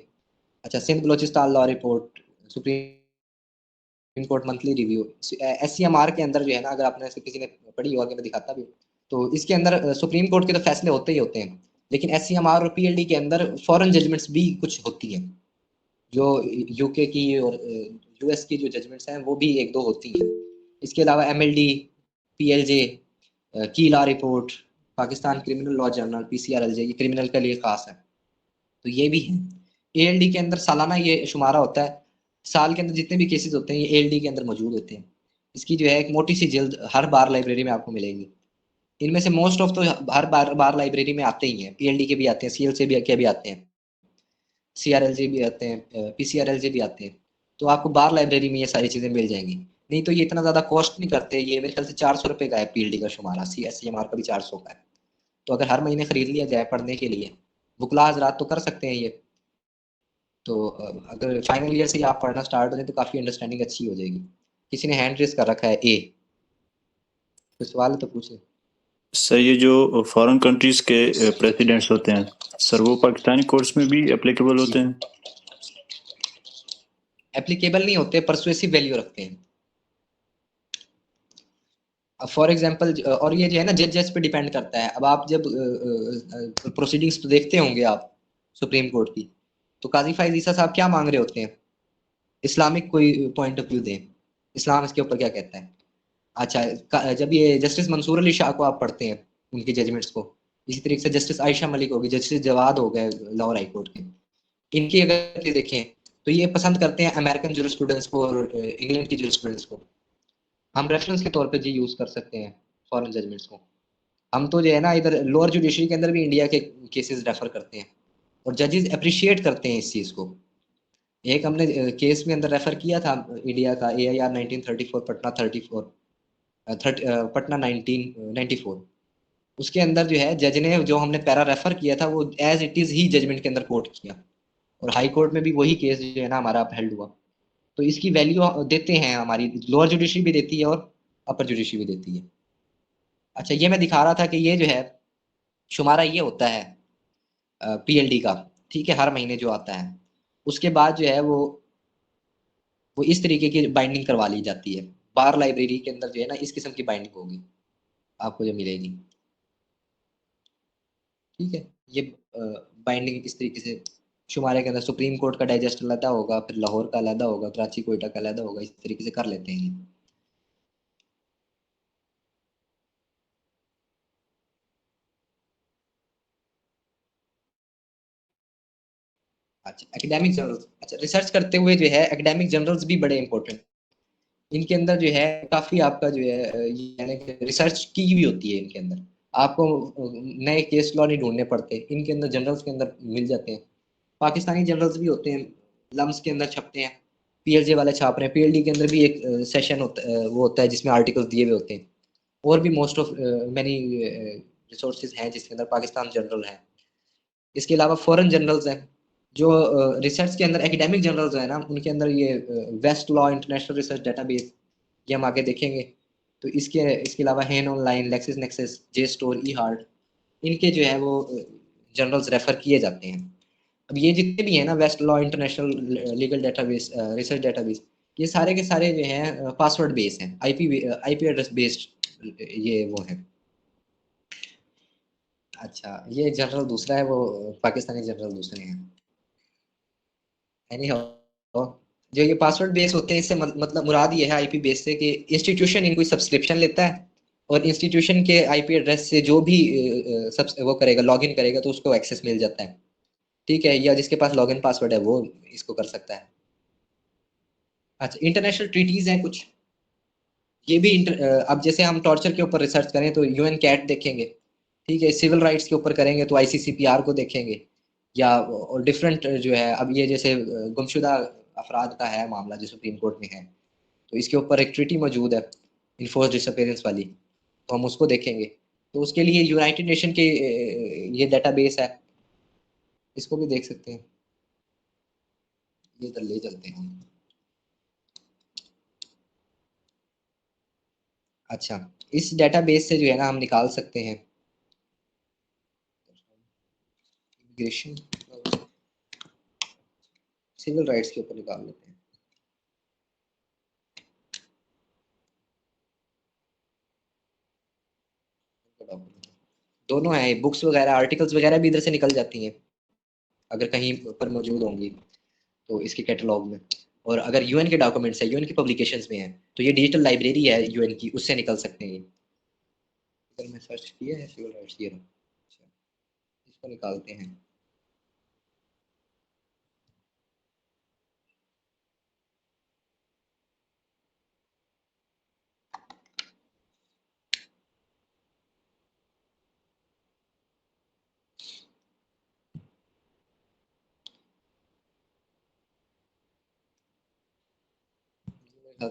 अच्छा, Sindh Balochistan law report, supreme court monthly review. SCMR के अंदर जो है ना, अगर आपने किसी ने पढ़ी हो, आगे मैं दिखाता भी हूँ, तो इसके अंदर सुप्रीम कोर्ट के तो फैसले होते ही होते हैं, लेकिन एससीएमआर और पीएलडी के अंदर फॉरेन जजमेंट्स भी कुछ होती हैं, जो यूके की और यूएस की जो जजमेंट्स हैं वो भी एक दो होती हैं। इसके अलावा एमएलडी, पीएलजे, की law report, Pakistan criminal law journal, PCRLJ, ये क्रिमिनल के लिए खास है, तो ये भी है। एएलडी के अंदर सालाना ये शुमारा होता है, साल के अंदर जितने भी केसेस होते हैं ये एएलडी के अंदर मौजूद होते हैं। इसकी जो है एक मोटी सी जिल्द हर बार लाइब्रेरी में आपको मिलेगी। इनमें से मोस्ट ऑफ तो हर बार लाइब्रेरी में आते ही हैं, पीएलडी के भी आते हैं, सीएलसी के भी आते हैं, सीआरएलजे भी आते हैं, पीसीआरएलजे भी आते हैं, तो आपको बार लाइब्रेरी में ये सारी चीज़ें मिल जाएंगी। नहीं तो ये इतना ज़्यादा कॉस्ट नहीं करते, ये मेरे ख्याल से 400 रुपये का है पीएलडी का शुमारा, एससीएमआर का भी 400 का है। तो अगर हर महीने खरीद लिया जाए पढ़ने के लिए, बुकला हजरात तो कर सकते हैं ये। तो अगर फाइनल ईयर से ही आप पढ़ना स्टार्ट हो जाए तो काफ़ी अंडरस्टैंडिंग अच्छी हो जाएगी। किसी ने हैंड रेस कर रखा है, ए कोई सवाल है तो पूछे। सर, ये जो फॉरेन कंट्रीज के प्रेसिडेंट्स होते हैं सर, वो पाकिस्तानी कोर्ट्स में भी एप्लीकेबल होते हैं? एप्लीकेबल नहीं होते, परसुएसिव वैल्यू रखते हैं। फॉर एग्जांपल, और ये जो है ना जज पे डिपेंड करता है। अब आप जब प्रोसीडिंग्स तो देखते होंगे आप सुप्रीम कोर्ट की, तो काजी फाइज ईसा साहब क्या मांग रहे होते हैं, इस्लामिक कोई पॉइंट ऑफ व्यू दें, इस्लाम इसके ऊपर क्या कहता है। अच्छा, जब ये जस्टिस मंसूर अली शाह को आप पढ़ते हैं उनके जजमेंट्स को। इसी तरीके से जस्टिस आयशा मलिक होगी, जस्टिस जवाद हो गए लाहौर हाई कोर्ट के, इनकी अगर देखें तो ये पसंद करते हैं अमेरिकन जूरिस्प्रूडेंस को और इंग्लैंड की जूरिस्प्रूडेंस को। हम रेफरेंस के तौर पे जी यूज कर सकते हैं फॉरेन जजमेंट्स को। हम तो जो है ना इधर लोअर जुडिशरी के अंदर भी इंडिया के केसेस रेफर करते हैं और जजेस अप्रिशिएट करते हैं इस चीज़ को। एक हमने केस में अंदर रेफर किया था इंडिया का AIR 1934 पटना 1994, उसके अंदर जो है जज ने जो हमने पैरा रेफर किया था वो एज इट इज ही जजमेंट के अंदर कोट किया और हाई कोर्ट में भी वही केस जो है ना हमारा अपहेल्ड हुआ। तो इसकी वैल्यू देते हैं, हमारी लोअर जुडिशरी भी देती है और अपर जुडिशरी भी देती है। अच्छा, ये मैं दिखा रहा था कि ये जो है शुमारा ये होता है PLD का, ठीक है, हर महीने जो आता है। उसके बाद जो है वो इस तरीके की बाइंडिंग करवा ली जाती है। बार लाइब्रेरी के अंदर जो है ना इस किस्म की बाइंडिंग होगी आपको जो मिलेगी, ठीक है। ये बाइंडिंग इस तरीके से शुमारे के अंदर सुप्रीम कोर्ट का डाइजेस्ट अलग होगा, फिर लाहौर का अलग होगा, कराची कोयटा का अलग होगा, इस तरीके से कर लेते हैं ये। अच्छा, एकेडमिक जर्नल्स, अच्छा रिसर्च करते हुए जो है एकेडमिक जर्नल्स भी बड़े इंपॉर्टेंट। इनके अंदर जो है काफ़ी आपका जो है यानी कि रिसर्च की भी होती है इनके अंदर। आपको नए केस लॉ नहीं ढूंढने पड़ते, इनके अंदर जर्नल्स के अंदर मिल जाते हैं। पाकिस्तानी जर्नल्स भी होते हैं, लम्स के अंदर छपते हैं, PLJ वाले छाप रहे हैं। PLD के अंदर भी एक सेशन वो होता है जिसमें आर्टिकल्स दिए हुए होते हैं। और भी मोस्ट ऑफ मैनी रिसोर्सेज हैं जिसके अंदर पाकिस्तान जर्नल है। इसके अलावा फॉरेन जर्नल्स हैं जो रिसर्च के अंदर एकेडमिक जर्नल्स है ना, उनके अंदर ये West law international research database, ये हम आगे देखेंगे। तो इसके अलावा HeinOnline, Lexis Nexis, JSTOR, eHeart, इनके जो है वो जर्नल्स रेफर किए जाते हैं। अब ये जितने भी हैं ना waste law international legal database, research database, ये सारे के सारे जो हैं पासवर्ड बेस हैं, IP एड्रेस बेस्ड ये वो है। अच्छा, ये जर्नल दूसरा है, वो पाकिस्तानी जर्नल दूसरे हैं। Anyhow, जो ये पासवर्ड बेस होते हैं इससे मतलब मुराद ये है IP बेस से कि इंस्टीट्यूशन इनको सब्सक्रिप्शन लेता है और इंस्टीट्यूशन के IP एड्रेस से जो भी वो करेगा, लॉगिन करेगा, तो उसको एक्सेस मिल जाता है, ठीक है। या जिसके पास लॉगिन पासवर्ड है वो इसको कर सकता है। अच्छा, इंटरनेशनल ट्रीटीज हैं कुछ, ये भी अब जैसे हम टॉर्चर के ऊपर रिसर्च करें तो UN CAT देखेंगे, ठीक है। सिविल राइट्स के ऊपर करेंगे तो ICCPR को देखेंगे, या और डिफरेंट जो है अब ये जैसे गुमशुदा अफराद का है मामला जो सुप्रीम कोर्ट में है, तो इसके ऊपर एक ट्रीटी मौजूद है इन्फोर्स्ड डिसअपीयरेंस वाली, तो हम उसको देखेंगे। तो उसके लिए यूनाइटेड नेशन के ये डेटाबेस है, इसको भी देख सकते हैं। ये इधर ले चलते हैं। अच्छा, इस डेटाबेस से जो है ना हम निकाल सकते हैं इमिग्रेशन, सिविल राइट्स के ऊपर निकाल लेते हैं। दोनों हैं, बुक्स वगैरह आर्टिकल्स वगैरह भी इधर से निकल जाती हैं अगर कहीं पर मौजूद होंगी तो इसके कैटलॉग में। और अगर UN के डॉक्यूमेंट्स है, UN की पब्लिकेशंस में है, तो ये डिजिटल लाइब्रेरी है UN की, उससे निकल सकते हैं। इधर मैं सर्च किया है सिविल राइट्स, ये रहा। अच्छा, इसको निकालते हैं।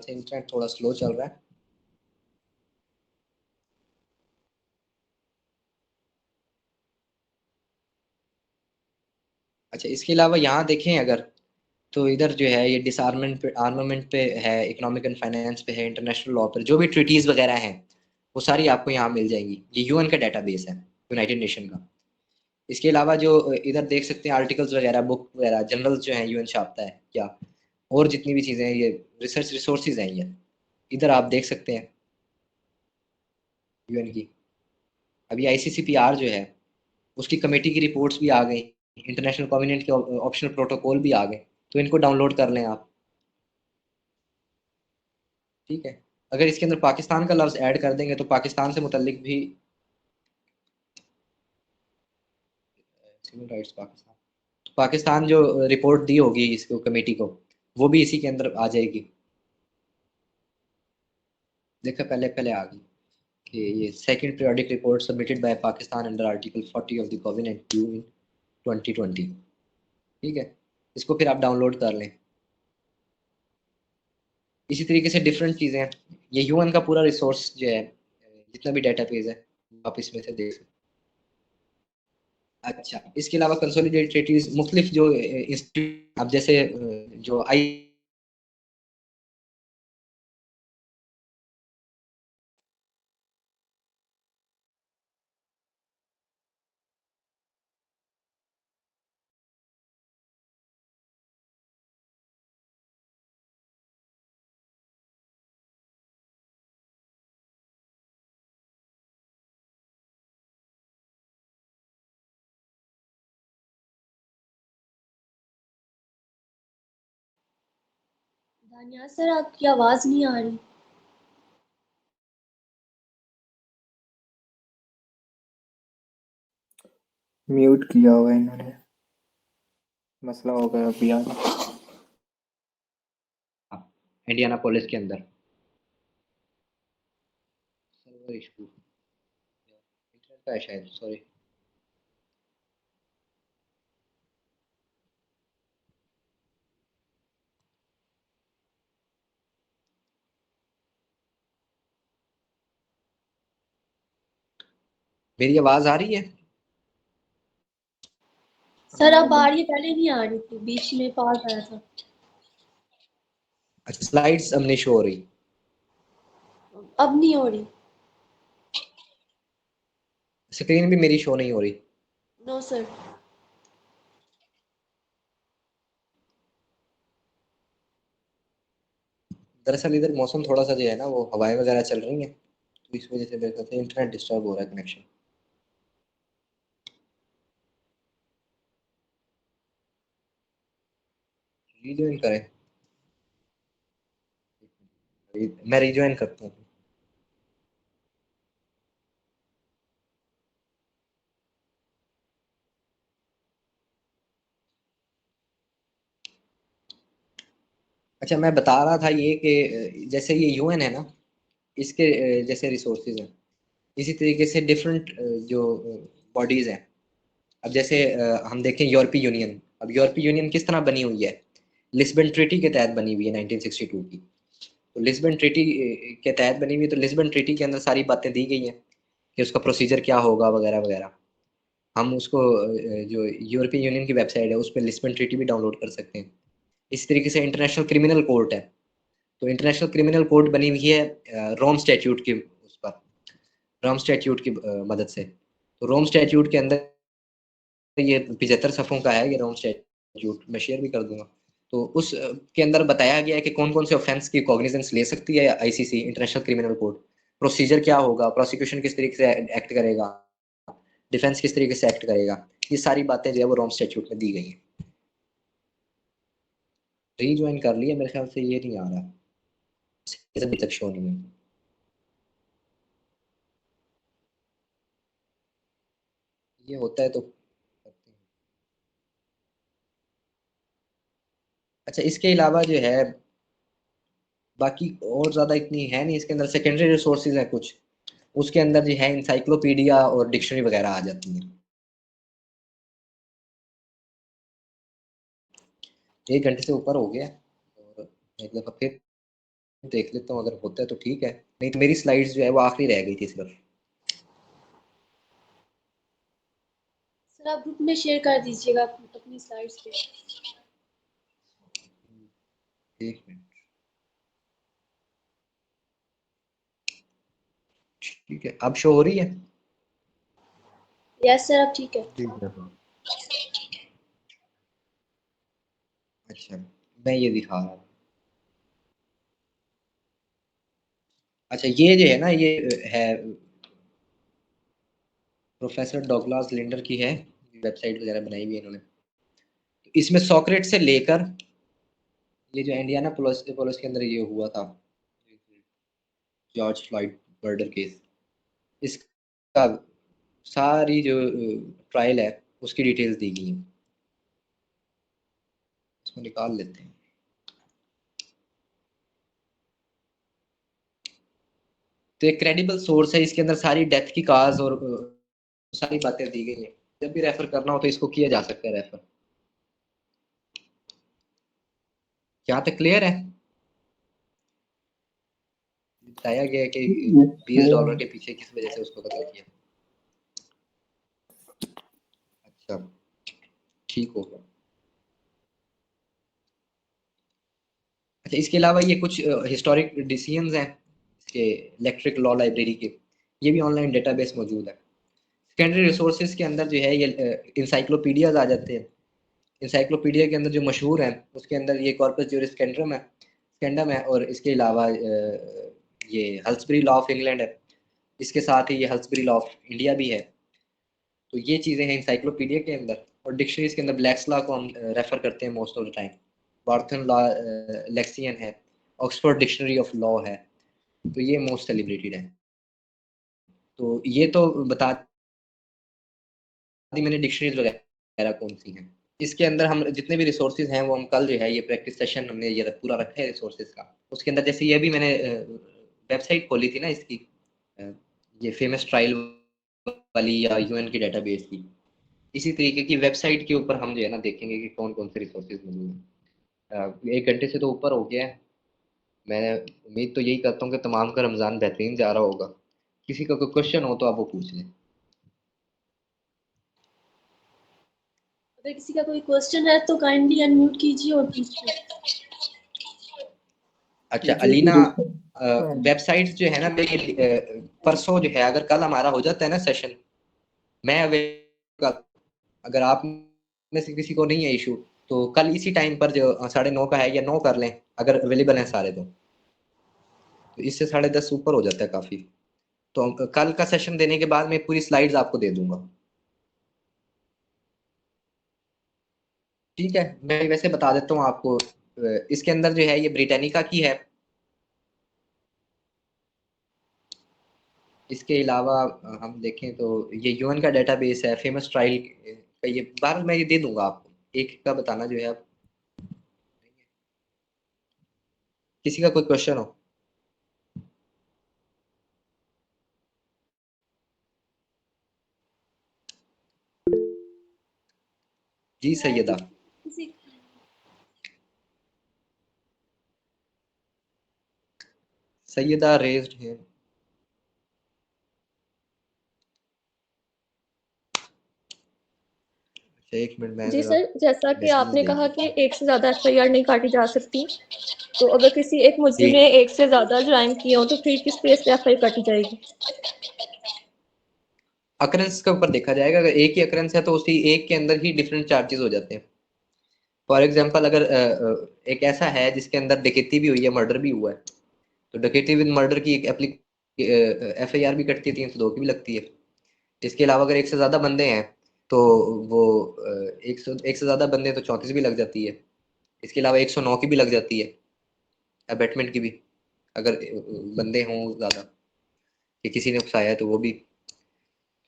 इंटरनेट थोड़ा स्लो चल रहा है। अच्छा, इसके अलावा यहाँ देखें अगर, तो इधर जो है ये डिसआर्मेंट पे, आर्मामेंट पे है, इकोनॉमिक एंड फाइनेंस पे है, इंटरनेशनल लॉ पर जो भी ट्रीटीज वगैरह हैं वो सारी आपको यहाँ मिल जाएंगी। ये UN का डेटाबेस है, यूनाइटेड नेशन का। इसके अलावा जो इधर देख सकते हैं आर्टिकल्स वगैरह, बुक वगैरह, जर्नल्स जो हैं UN छापता है क्या, और जितनी भी चीज़ें हैं, ये रिसर्च रिसोर्सेज हैं, ये इधर आप देख सकते हैं UN की। अभी ICCPR जो है उसकी कमेटी की रिपोर्ट्स भी आ गई, इंटरनेशनल कॉन्वेंट के ऑप्शनल प्रोटोकॉल भी आ गए, तो इनको डाउनलोड कर लें आप, ठीक है। अगर इसके अंदर पाकिस्तान का लफ्ज़ ऐड कर देंगे तो पाकिस्तान से मुतल्लिक भी सिविल राइट्स पाकिस्तान, पाकिस्तान जो रिपोर्ट दी होगी इसको कमेटी को, वो भी इसी के अंदर आ जाएगी। देखा पहले पहले आ गई कि ये second periodic report submitted by Pakistan under article 40 of the covenant due इन 2020। ठीक है, इसको फिर आप डाउनलोड कर लें। इसी तरीके से डिफरेंट चीज़ें हैं, ये यूएन का पूरा रिसोर्स जो है, जितना भी डाटाबेस है आप इसमें से देख सकते हैं। अच्छा, इसके अलावा कंसोलिडेटेड ट्रीटीज मुख्तलिफ जो इंस्टीट्यूट, अब जैसे जो आई दानिया सर, आपकी आवाज नहीं आ रही। म्यूट किया हुआ है इन्होंने, मसला हो गया अभी यार। इंडियाना पुलिस के अंदर सर्वर इशू इंटरनेट का है शायद, सॉरी। मेरी आवाज आ रही है? सर अब आ रही है, पहले नहीं आ रही थी, बीच में पॉज आया था। अच्छा, स्लाइड्स अब नहीं शो हो रही? अब नहीं हो रही। स्क्रीन भी मेरी शो नहीं हो रही? No sir. दरअसल इधर मौसम थोड़ा सा जो है ना, वो हवाएं वगैरह चल रही हैं, तो इस वजह से मेरे ख्याल से इंटरनेट डिस्टर्ब हो रहा है, कनेक्शन। रीज्वाइन करें, मैं रीज्वाइन करता हूँ। अच्छा, मैं बता रहा था ये कि जैसे ये यूएन है ना, इसके जैसे रिसोर्सेज हैं, इसी तरीके से डिफरेंट जो बॉडीज हैं। अब जैसे हम देखें यूरोपीय यूनियन, अब यूरोपीय यूनियन किस तरह बनी हुई है? लिस्बन ट्रीटी के तहत बनी हुई है 1962 की। तो लिस्बन ट्रीटी के तहत बनी हुई, तो लिस्बन ट्रीटी के अंदर सारी बातें दी गई हैं कि उसका प्रोसीजर क्या होगा वगैरह वगैरह। हम उसको जो यूरोपियन यूनियन की वेबसाइट है उस पर लिस्बन ट्रीटी भी डाउनलोड कर सकते हैं। इस तरीके से इंटरनेशनल क्रिमिनल कोर्ट है, तो इंटरनेशनल क्रिमिनल कोर्ट बनी हुई है रोम स्टैट्यूट की उस पर, रोम स्टैट्यूट की मदद से। तो रोम स्टैट्यूट के अंदर ये 75 सफ़ों का है, ये रोम स्टैट्यूट मैं शेयर भी कर दूंगा। तो उस के अंदर बताया गया है कि कौन कौन से ऑफेंस की कॉग्निजेंस ले सकती है ICC, international criminal court. Procedure क्या होगा, प्रोसिक्यूशन किस तरीके से एक्ट करेगा, डिफेंस किस तरीके से एक्ट करेगा, ये सारी बातें जो है वो रोम स्टैट्यूट में दी गई हैं। रीज्वाइन कर लिया, मेरे ख्याल से ये नहीं आ रहा, अभी तक शो नहीं है। ये होता है तो करते हैं। अच्छा, इसके अलावा जो है बाकी और ज़्यादा इतनी है नहीं, इसके अंदर सेकेंडरी रिसोर्सेज हैं कुछ, उसके अंदर जो है इंसाइक्लोपीडिया और डिक्शनरी वगैरह आ जाती हैं। 1 घंटे से ऊपर हो गया, और एक दफ़ा फिर देख लेता हूँ, अगर होता है तो ठीक है, नहीं तो मेरी स्लाइड्स जो है वो आखिरी रह गई थी सिर्फ। सर आप ग्रुप में शेयर कर दीजिएगा अपनी स्लाइड्स पे। 1 मिनट, ठीक है, अब शो हो रही है? यस सर, अब ठीक है। ठीक है। अच्छा, मैं ये दिखा रहा हूँ। अच्छा, ये जो है ना, ये है प्रोफेसर डॉगलास लिंडर की है, वेबसाइट वगैरह बनाई हुई है इन्होंने। तो इसमें सॉक्रेट से लेकर ये जो इंडियाना पुलिस के अंदर ये हुआ था, जॉर्ज फ्लॉयड मर्डर केस, इसका सारी जो ट्रायल है उसकी डिटेल्स दी गई हैं। इसको निकाल लेते हैं। तो एक क्रेडिबल सोर्स है, इसके अंदर सारी डेथ की काज और सारी बातें दी गई हैं। जब भी रेफर करना हो तो इसको किया जा सकता है रेफर। यहाँ तक क्लियर है? बताया गया है कि $20 के पीछे किस वजह से उसको कत्ल किया। अच्छा, ठीक हो गया। अच्छा, इसके अलावा ये कुछ हिस्टोरिक डिसीजंस हैं इसके इलेक्ट्रिक लॉ लाइब्रेरी के, ये भी ऑनलाइन डेटाबेस मौजूद है। सेकेंडरी रिसोर्सेज के अंदर जो है ये इंसाइक्लोपीडियाज आ जाते हैं। इंसाइक्लोपीडिया के अंदर जो मशहूर है उसके अंदर ये कॉर्पस ज्यूरिस स्कैंडम है, और इसके अलावा ये हल्सबरी लॉ ऑफ इंग्लैंड है, इसके साथ ही ये हल्सबरी लॉ ऑफ इंडिया भी है। तो ये चीज़ें हैं इंसाइक्लोपीडिया के अंदर। और डिक्शनरीज के अंदर ब्लैक्स लॉ को हम रेफर करते हैं most of the time. Burton law lexicon है, ऑक्सफोर्ड डिक्शनरी ऑफ लॉ है, तो ये मोस्ट सेलिब्रेटेड है। तो ये तो बता दी मैंने डिक्शनरीज वगैरह कौन सी हैं। इसके अंदर हम जितने भी रिसोर्सेज हैं वो हम कल जो है ये प्रैक्टिस सेशन हमने ये पूरा रखा है रिसोर्सेज का। उसके अंदर जैसे ये भी मैंने वेबसाइट खोली थी ना इसकी, ये फेमस ट्रायल वाली या यूएन की डेटाबेस की, इसी तरीके की वेबसाइट के ऊपर हम जो है ना देखेंगे कि कौन कौन से रिसोर्सेज मौजूद हैं। 1 घंटे से तो ऊपर हो गया है। मैं उम्मीद तो यही करता हूँ कि तमाम का रमज़ान बेहतरीन जा रहा होगा। किसी का कोई क्वेश्चन हो तो आप वो पूछ लें। अगर किसी का कोई क्वेश्चन है तो काइंडली अनम्यूट कीजिए और पूछिए। अच्छा अलीना, वेबसाइट्स जो है ना मेरी परसों जो है, अगर कल हमारा हो जाता है ना सेशन, मैं अगर आप में से किसी को नहीं है इशू तो कल इसी टाइम पर जो 9:30 का है या 9 कर लें, अगर अवेलेबल हैं सारे तो इससे 10:30 ऊपर हो जाता है काफ़ी। तो कल का सेशन देने के बाद मैं पूरी स्लाइड्स आपको दे दूंगा। ठीक है, मैं वैसे बता देता हूँ आपको। इसके अंदर जो है ये ब्रिटानिका की है। इसके अलावा हम देखें तो ये यूएन का डेटाबेस है, फेमस ट्रायल का ये बार मैं ये दे दूंगा आपको, एक का बताना जो है आप। किसी का कोई क्वेश्चन हो? जी सैयदा। किसी सैयदा रेज्ड है। एक मिनट में जी जरा सर, जैसा कि मैसेज आपने देख कहा लेता कि हूँ। एक से ज़्यादा एफआईआर नहीं काटी जा सकती, तो अगर किसी एक मुल्ज़िम ने एक से ज़्यादा ज्राइम किए हो तो फिर किस बेस पे एफआईआर काटी जाएगी? अकरेंस के ऊपर देखा जाएगा। अगर एक ही अकरेंस है तो उसी एक के अंदर ही डिफरेंट चार्जेस हो जाते हैं। फॉर एग्जांपल अगर एक ऐसा है जिसके अंदर डकैती भी हुई है, मर्डर भी हुआ है, तो डकैती विद मर्डर की एक एफआईआर भी कटती है, 302 की भी लगती है। इसके अलावा अगर एक से ज़्यादा बंदे हैं तो वो एक से ज़्यादा बंदे तो 34 भी लग जाती है। इसके अलावा 109 की भी लग जाती है, अबैटमेंट की भी, अगर बंदे हों ज़्यादा कि किसी ने फंसाया है तो वो भी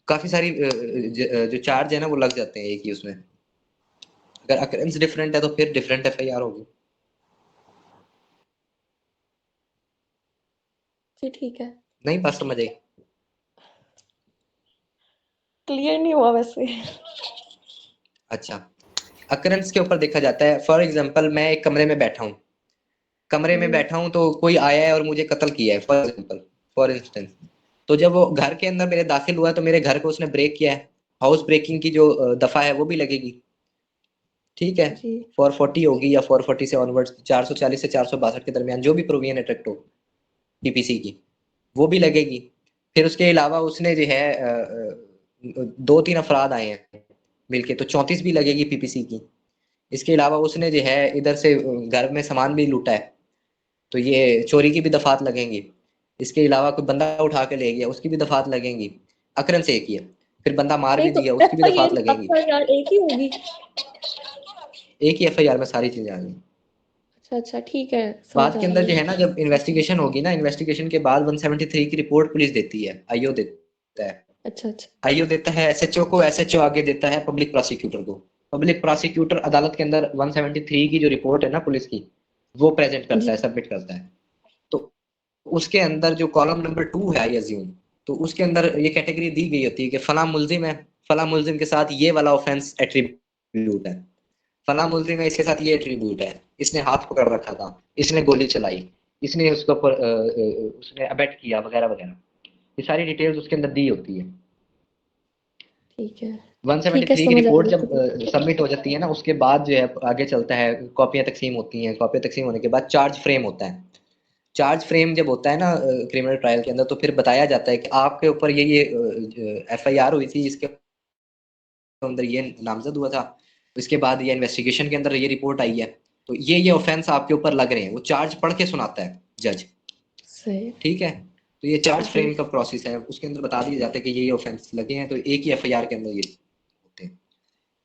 काफ़ी सारी जो चार्ज है ना वो लग जाते हैं एक ही उसमें। अगर अकरेंस डिफरेंट है तो फिर डिफरेंट एफआईआर होगी। जी ठीक है, नहीं बात समझ आई? क्लियर नहीं हुआ वैसे। अच्छा, अकरेंस के ऊपर देखा जाता है। फॉर एग्जांपल मैं एक कमरे में बैठा हूँ, कमरे में बैठा हूँ तो कोई आया है और मुझे कत्ल किया है, फॉर एग्जांपल, फॉर इंस्टेंस। तो जब वो घर के अंदर मेरे दाखिल हुआ तो मेरे घर को उसने ब्रेक किया है, हाउस ब्रेकिंग की जो दफा है वो भी लगेगी। ठीक है, जी 440 होगी या 440 से ऑनवर्ड्स 440 से 462 के दरमियान जो भी प्रोविजन है ट्रैक्टो पीपीसी की वो भी लगेगी। फिर उसके अलावा उसने जो है 2-3 अफराद आए हैं मिलके तो 34 भी लगेगी पीपीसी की। इसके अलावा उसने जो है इधर से घर में सामान भी लूटा है तो ये चोरी की भी दफात लगेंगी। इसके अलावा कोई बंदा उठा के ले गया उसकी भी दफात लगेंगी। अकरन से एक ही है। फिर बंदा मार नहीं, भी तो दिया उसकी भी दफात लगेंगी। एफआईआर एक ही होगी? एक ही एफआईआर में सारी चीजें आ गई। अच्छा अच्छा, ठीक है, समझ बाद आ के रहा अंदर जो है। है ना जब इन्वेस्टिगेशन होगी ना, इन्वेस्टिगेशन के बाद 173 की रिपोर्ट पुलिस देती है, आईओ देता है अच्छा अच्छा आईओ देता है एसएचओ को, एसएचओ आगे देता है पब्लिक प्रोसिक्यूटर को। पब्लिक प्रोसिक्यूटर अदालत के अंदर 173 की जो रिपोर्ट है ना पुलिस की, वो प्रेजेंट करता जी है, सबमिट करता है। तो उसके अंदर जो कॉलम नंबर 2 है आई अज्यूम, तो उसके अंदर ये कैटेगरी दी गई होती है कि फला मुल्जिम है, फला मुल्जिम के साथ ये वाला ऑफेंस एट्रीब्यूट है, फला मुल्जिम है इसके साथ ये एट्रीब्यूट है, इसने हाथ पकड़ रखा था, इसने गोली चलाई, इसने उसके ऊपर उसने अबेट किया वगैरह वगैरह, ये सारी डिटेल्स उसके अंदर दी होती है। ठीक है 173 की समझ आ रिपोर्ट गई जब सबमिट हो जाती है ना, उसके बाद जो है आगे चलता है, कॉपियां तकसीम होती हैं, कॉपियां तकसीम होने के बाद चार्ज फ्रेम होता है। चार्ज फ्रेम जब होता है ना क्रिमिनल ट्रायल के अंदर, तो फिर बताया जाता है कि आपके ऊपर ये एफआईआर हुई थी, इसके अंदर ये नामजद हुआ था, इसके बाद ये इन्वेस्टिगेशन के अंदर ये रिपोर्ट आई है, तो ये ऑफेंस आपके ऊपर लग रहे हैं, वो चार्ज पढ़ के सुनाता है जज। सही ठीक है, तो ये चार्ज जी फ्रेम का प्रोसेस है, उसके अंदर बता दिया जाता है कि ये ऑफेंस लगे हैं, तो एक ही एफआईआर के अंदर ये होते हैं।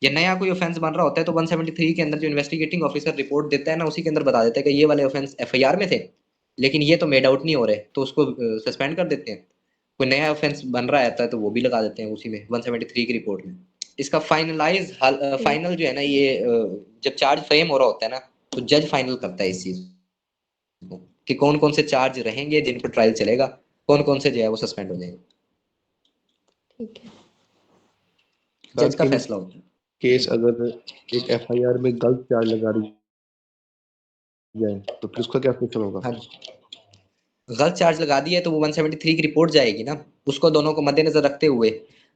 ये नया कोई ऑफेंस बन रहा होता है तो 173 के अंदर जो इन्वेस्टिगेटिंग ऑफिसर रिपोर्ट देता है ना, उसी के अंदर बता देता है कि ये वाले ऑफेंस एफआईआर में थे, लेकिन ये तो मेड आउट नहीं हो रहे, तो उसको सस्पेंड कर देते हैं। कोई नया ऑफेंस बन रहा आता है तो वो भी लगा देते हैं उसी में 173 की रिपोर्ट में। इसका फाइनल जो है ना, ये जब चार्ज फ्रेम हो रहा होता है ना, तो जज फाइनल करता है इस चीज को कि कौन कौन से चार्ज रहेंगे जिन पर ट्रायल चलेगा, कौन कौन से जो है वो सस्पेंड हो जाएंगे। ठीक है जज का फैसला होता है। केस अगर एक एफआईआर में गलत चार्ज लगा दी जाए तो फिर उसका क्या फैसला होगा? हाँ, गलत चार्ज लगा दिया तो वो 173 की रिपोर्ट जाएगी ना, उसको दोनों को मद्देनजर रखते हुए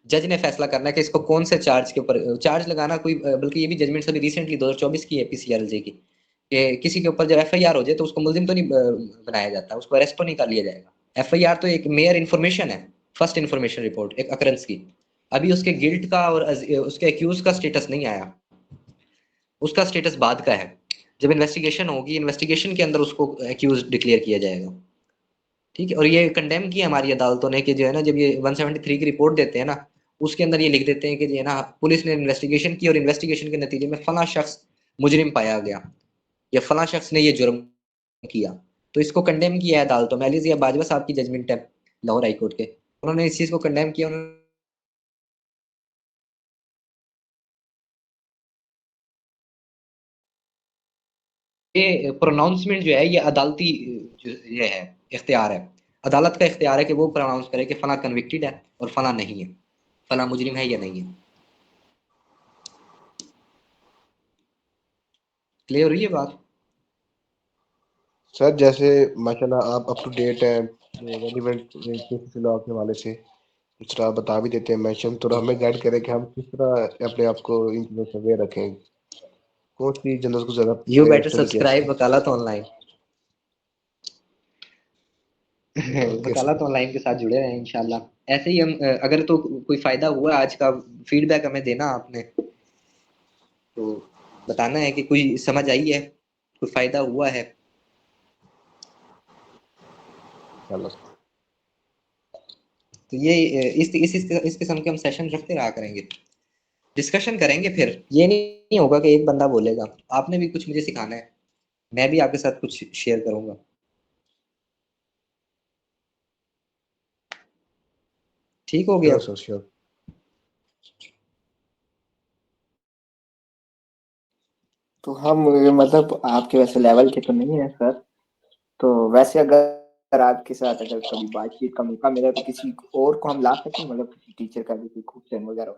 जज ने फैसला करना है कि इसको कौन से चार्ज के ऊपर चार्ज लगाना। कोई बल्कि ये भी जजमेंट अभी रिसेंटली 2024 की है पीसीआरएलजे की, कि किसी के ऊपर जब एफआईआर हो जाए तो उसको मुल्जिम तो नहीं बनाया जाता, उसको अरेस्ट तो नहीं कर लिया जाएगा। एफआईआर तो एक मेयर इन्फॉर्मेशन है, फर्स्ट इन्फॉर्मेशन रिपोर्ट एक अकरेंस की। अभी उसके गिल्ट का और उसके एक्यूज का स्टेटस नहीं आया, उसका स्टेटस बाद का है। जब इन्वेस्टिगेशन होगी, इन्वेस्टिगेशन के अंदर उसको एक्यूज डिक्लेयर किया जाएगा। ठीक है, और ये कंडेम किया हमारी अदालतों ने कि जो है ना, जब ये 173 की रिपोर्ट देते हैं ना, उसके अंदर ये लिख देते हैं कि जो है ना, पुलिस ने इन्वेस्टिगेशन की और इन्वेस्टिगेशन के नतीजे में फला शख्स मुजरिम पाया गया या फला शख्स ने ये जुर्म किया, तो इसको कंडेम किया है अदालतों में। अली ज़िया बाजवा साहब की जजमेंट है लाहौर हाई कोर्ट के, उन्होंने इस चीज को कंडेम किया। ये प्रोनाउंसमेंट जो है ये अदालती ये है, इख्तियार है, अदालत का इख्तियार है कि वो प्रोनाउंस करे कि फला कन्विक्टेड है और फला नहीं है, फला मुजरिम है या नहीं है। क्लियर हुई है बात? सर जैसे माशाल्लाह आप अप टू डेट हैं रेलिवेंट लॉ के हवाले से, इस तरह बता भी देते हैं मेंशन, तो हमें गाइड करें कि हम किस तरह अपने आप को इन चीज़ों से अवेयर रखें, कौन सी जनरल को ज़्यादा यू बेटर स्टडी किया सब्सक्राइब वकालत ऑनलाइन। ओके वकालत ऑनलाइन के साथ जुड़े रहें इंशाल्लाह। ऐसे ही हम अगर तो कोई फायदा हुआ आज का, फीडबैक हमें देना आपने, तो बताना है कि कोई समझ आई है, कोई फायदा हुआ है। तो ये इस किस्म के हम सेशन रखते रहा करेंगे, डिस्कशन करेंगे। फिर ये नहीं होगा कि एक बंदा बोलेगा, आपने भी कुछ मुझे सिखाना है, मैं भी आपके साथ कुछ शेयर करूंगा। ठीक हो गया? Sir sure. तो हम मतलब आपके वैसे लेवल के तो नहीं है सर, तो वैसे अगर आपके साथ अगर कभी बातचीत का मौका मिला तो किसी और को हम ला सकते हैं, मतलब किसी टीचर का भी कोई क्वेश्चन वगैरह,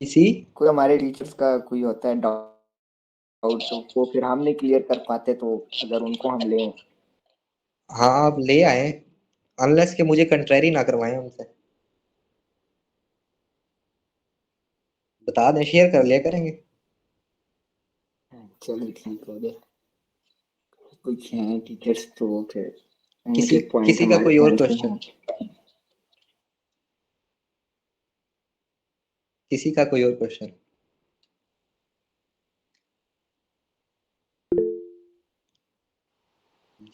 किसी कोई हमारे टीचर्स का कोई होता है डाउट तो वो फिर हम नहीं क्लियर कर पाते, तो अगर उनको हम लें। हाँ आप ले आए, अनलेस कि मुझे कंट्रेरी ना करवाएं उनसे, बता दें, शेयर कर लिया करेंगे। चलिए ठीक हो गया, कुछ हैं टीचर्स तो फिर किसी का कोई और क्वेश्चन, किसी का कोई और क्वेश्चन?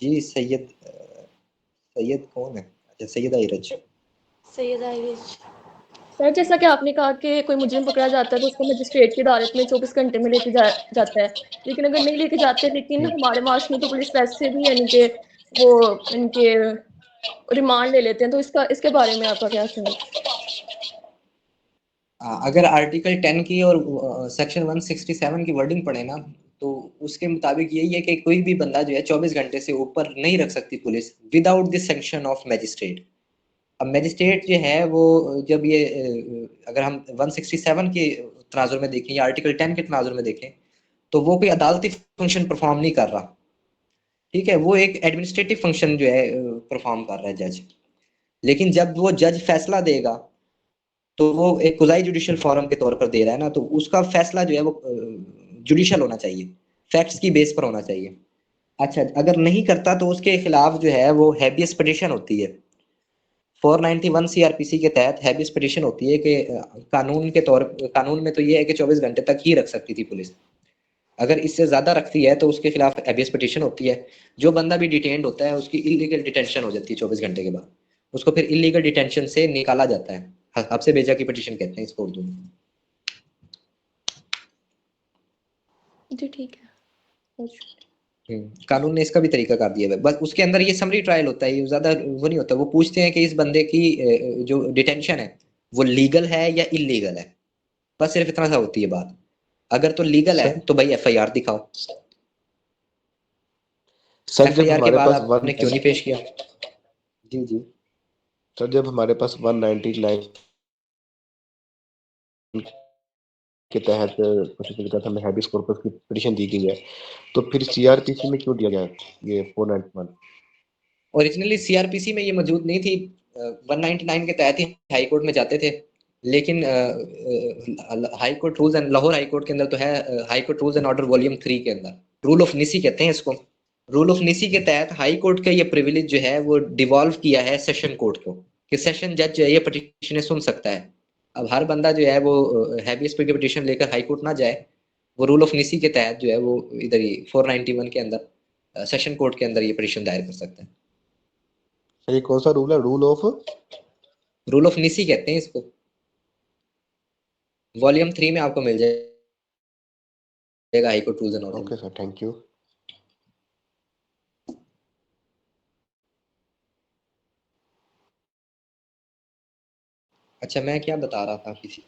जी सैयद कौन है? अच्छा सैयद आइरज। सैयद आइरिश। सर जैसा कि आपने कहा कि कोई मुजरिम पकड़ा जाता है तो उसको मजिस्ट्रेट की अदालत में 24 घंटे में लेके जाता है, लेकिन अगर नहीं लेके जाते, लेकिन हमारे माश में तो पुलिस वैसे भी यानी कि वो इनके रिमांड ले लेते हैं, तो इसके बारे में आपका क्या ख्याल है? अगर आर्टिकल 10 की और सेक्शन 167 की वर्डिंग पढ़े ना, तो उसके मुताबिक यही है कि कोई भी बंदा जो है 24 घंटे से ऊपर नहीं रख सकती police without the sanction of magistrate. अब मैजिस्ट्रेट जो है वो जब ये अगर हम 167 के तनाजुर में देखें या आर्टिकल 10 के तनाजुर में देखें, तो वो कोई अदालती फंक्शन परफॉर्म नहीं कर रहा, ठीक है, वो एक एडमिनिस्ट्रेटिव फंक्शन जो है परफॉर्म कर रहा है जज। लेकिन जब वो जज फैसला देगा तो वो एक कुजाई जुडिशियल फोरम के तौर पर दे रहा है ना, तो उसका फैसला जो है वो जुडिशियल होना चाहिए, फैक्ट्स की बेस पर होना चाहिए। अच्छा, अगर नहीं करता तो उसके खिलाफ जो है वो हैबियस पिटीशन होती है। 491 सीआरपीसी के तहत हैबियस पिटीशन होती है कि कानून में तो ये है कि 24 घंटे तक ही रख सकती थी पुलिस, अगर इससे ज्यादा रखती है तो उसके खिलाफ हैबियस पिटीशन होती है। जो बंदा भी डिटेन्ड होता है उसकी इलीगल डिटेंशन हो जाती है 24 घंटे के बाद, उसको फिर इलीगल डिटेंशन से निकाला जाता है। आपसे भेजा की पिटीशन कहते हैं इसको उर्दू में। जी ठीक है। कानून ने इसका भी तरीका कर दिया है, बस उसके अंदर ये समरी ट्रायल होता है, ये ज्यादा वो नहीं होता। वो पूछते हैं कि इस बंदे की जो डिटेंशन है वो लीगल है या इलीगल है, बस सिर्फ इतना सा होती है बात। अगर तो लीगल है तो भाई एफआईआर दिखाओ, सर जब एफआईआर के हमारे बाद पास आपने क्यों नहीं पेश किया? जी जी सर, जब हमारे पास 199 के तहत प्रोसीजर के तहत हमें हैबियस कॉर्पस की पिटीशन दी गई है, तो फिर सीआरपीसी में क्यों दिया गया ये 491? ओरिजिनली सीआरपीसी में ये मौजूद नहीं थी, 199 के तहत ही हाई कोर्ट में जाते थे। लेकिन high court rules and Lahore high court के अंदर तो है high court rules and order volume 3 के अंदर रूल ऑफ निसी कहते हैं इसको। रूल ऑफ निसी के तहत हाई कोर्ट का ये प्रिविलेज जो है वो डिवॉल्व किया है सेशन कोर्ट को, कि सेशन जज जो है ये पिटीशन सुन सकता है। अब हर बंदा जो है वो हैबियस पे पिटीशन लेकर हाई कोर्ट ना जाए, वो रूल ऑफ निसी के तहत जो है वो इधर ही 491 के अंदर सेशन कोर्ट के अंदर ये पिटीशन दायर कर सकता है। ये कौन सा रूल है? रूल ऑफ निसी कहते हैं इसको, वॉल्यूम 3 में आपको मिल जाएगा high court rules and order. Okay sir, thank you. अच्छा, मैं क्या बता रहा था किसी,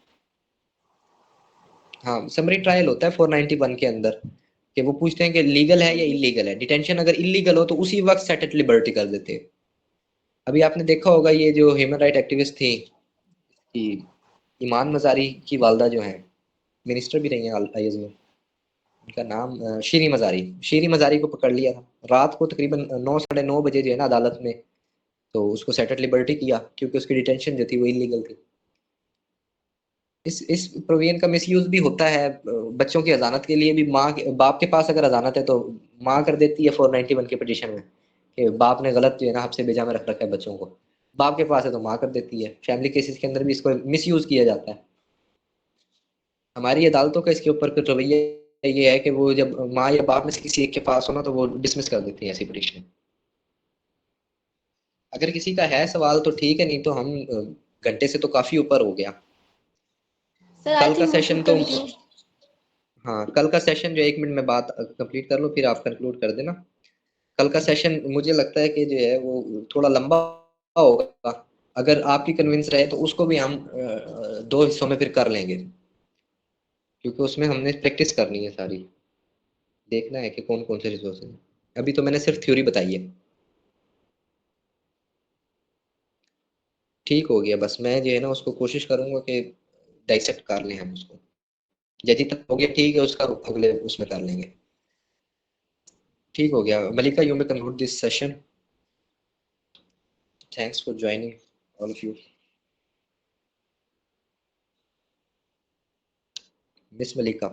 हाँ, समरी ट्रायल होता है 491 के अंदर, कि वो पूछते हैं कि लीगल है या इलीगल है। डिटेंशन अगर इलीगल हो तो उसी वक्त सेट एट लिबर्टी कर देते हैं। अभी आपने देखा होगा ये जो ह्यूमन राइट एक्टिविस्ट थी कि ईमान मजारी की वालदा जो है, मिनिस्टर भी रही हैं आईएस में, उनका नाम शीरी मजारी को पकड़ लिया था रात को तकरीबन 9 साढ़े 9 बजे जो है ना अदालत में, तो उसको सेट एट लिबर्टी किया क्योंकि उसकी डिटेंशन जो थी वो इलीगल थी। इस प्रोविजन का मिसयूज भी होता है बच्चों की अजानत के लिए भी। बाप के पास अगर अजानत है तो माँ कर देती है 491 के पिटीशन में कि बाप ने गलत जो है ना हफ्से बेजा में रख रखा है बच्चों को, बाप के पास है तो माँ कर देती है। फैमिली केसेस के अंदर भी इसको मिसयूज किया जाता है। हमारी अदालतों का इसके ऊपर रवैया ये है कि वो जब माँ या बाप में से किसी एक के पास हो ना तो वो डिसमिस कर देती है ऐसी पिटीशन। अगर किसी का है सवाल तो ठीक है, नहीं तो हम घंटे से तो काफी ऊपर हो गया। सर आई कल का थिंक वी सेशन शुड तो कंक्लूड। हाँ, कल का सेशन जो 1 मिनट में बात कंप्लीट कर लो फिर आप कंक्लूड कर देना। कल का सेशन मुझे लगता है कि जो है वो थोड़ा लंबा होगा। अगर आपकी कन्विंस रहे तो उसको भी हम 2 हिस्सों में फिर कर लेंगे, क्योंकि उसमें हमने प्रैक्टिस करनी है सारी, देखना है कि कौन कौन से रिसोर्स हैं। अभी तो मैंने सिर्फ थ्योरी बताई है। ठीक हो गया, बस मैं जो है ना उसको कोशिश करूंगा कि डाइसेक्ट कर लें हम उसको। जैसे तक हो गया ठीक है, उसका अगले उसमें कर लेंगे। ठीक हो गया Malika, you may conclude this session. Thanks for joining all of you. Miss Malika.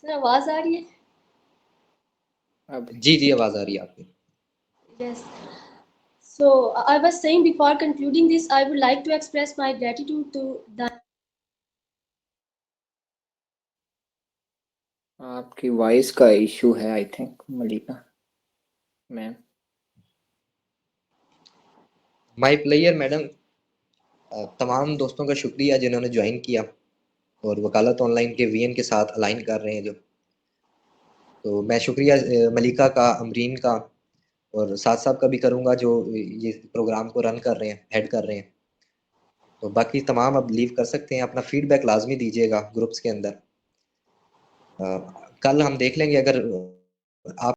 Sir आवाज आ रही है? अब जी जी आवाज आ रही है आपकी। Yes. So I was saying before concluding this, I would like to express my gratitude to the आपकी वॉइस का इशू है I think Malika ma'am. My player madam, तमाम दोस्तों का शुक्रिया जिन्होंने ज्वाइन किया और वकालत ऑनलाइन के वीएन के साथ अलाइन कर रहे हैं जो। तो मैं शुक्रिया मलिका का, अमरीन का और साथ साहब का भी करूँगा जो ये प्रोग्राम को रन कर रहे हैं, हेड कर रहे हैं। तो बाकी तमाम अब लीव कर सकते हैं। अपना फीडबैक लाजमी दीजिएगा ग्रुप्स के अंदर। कल हम देख लेंगे अगर आप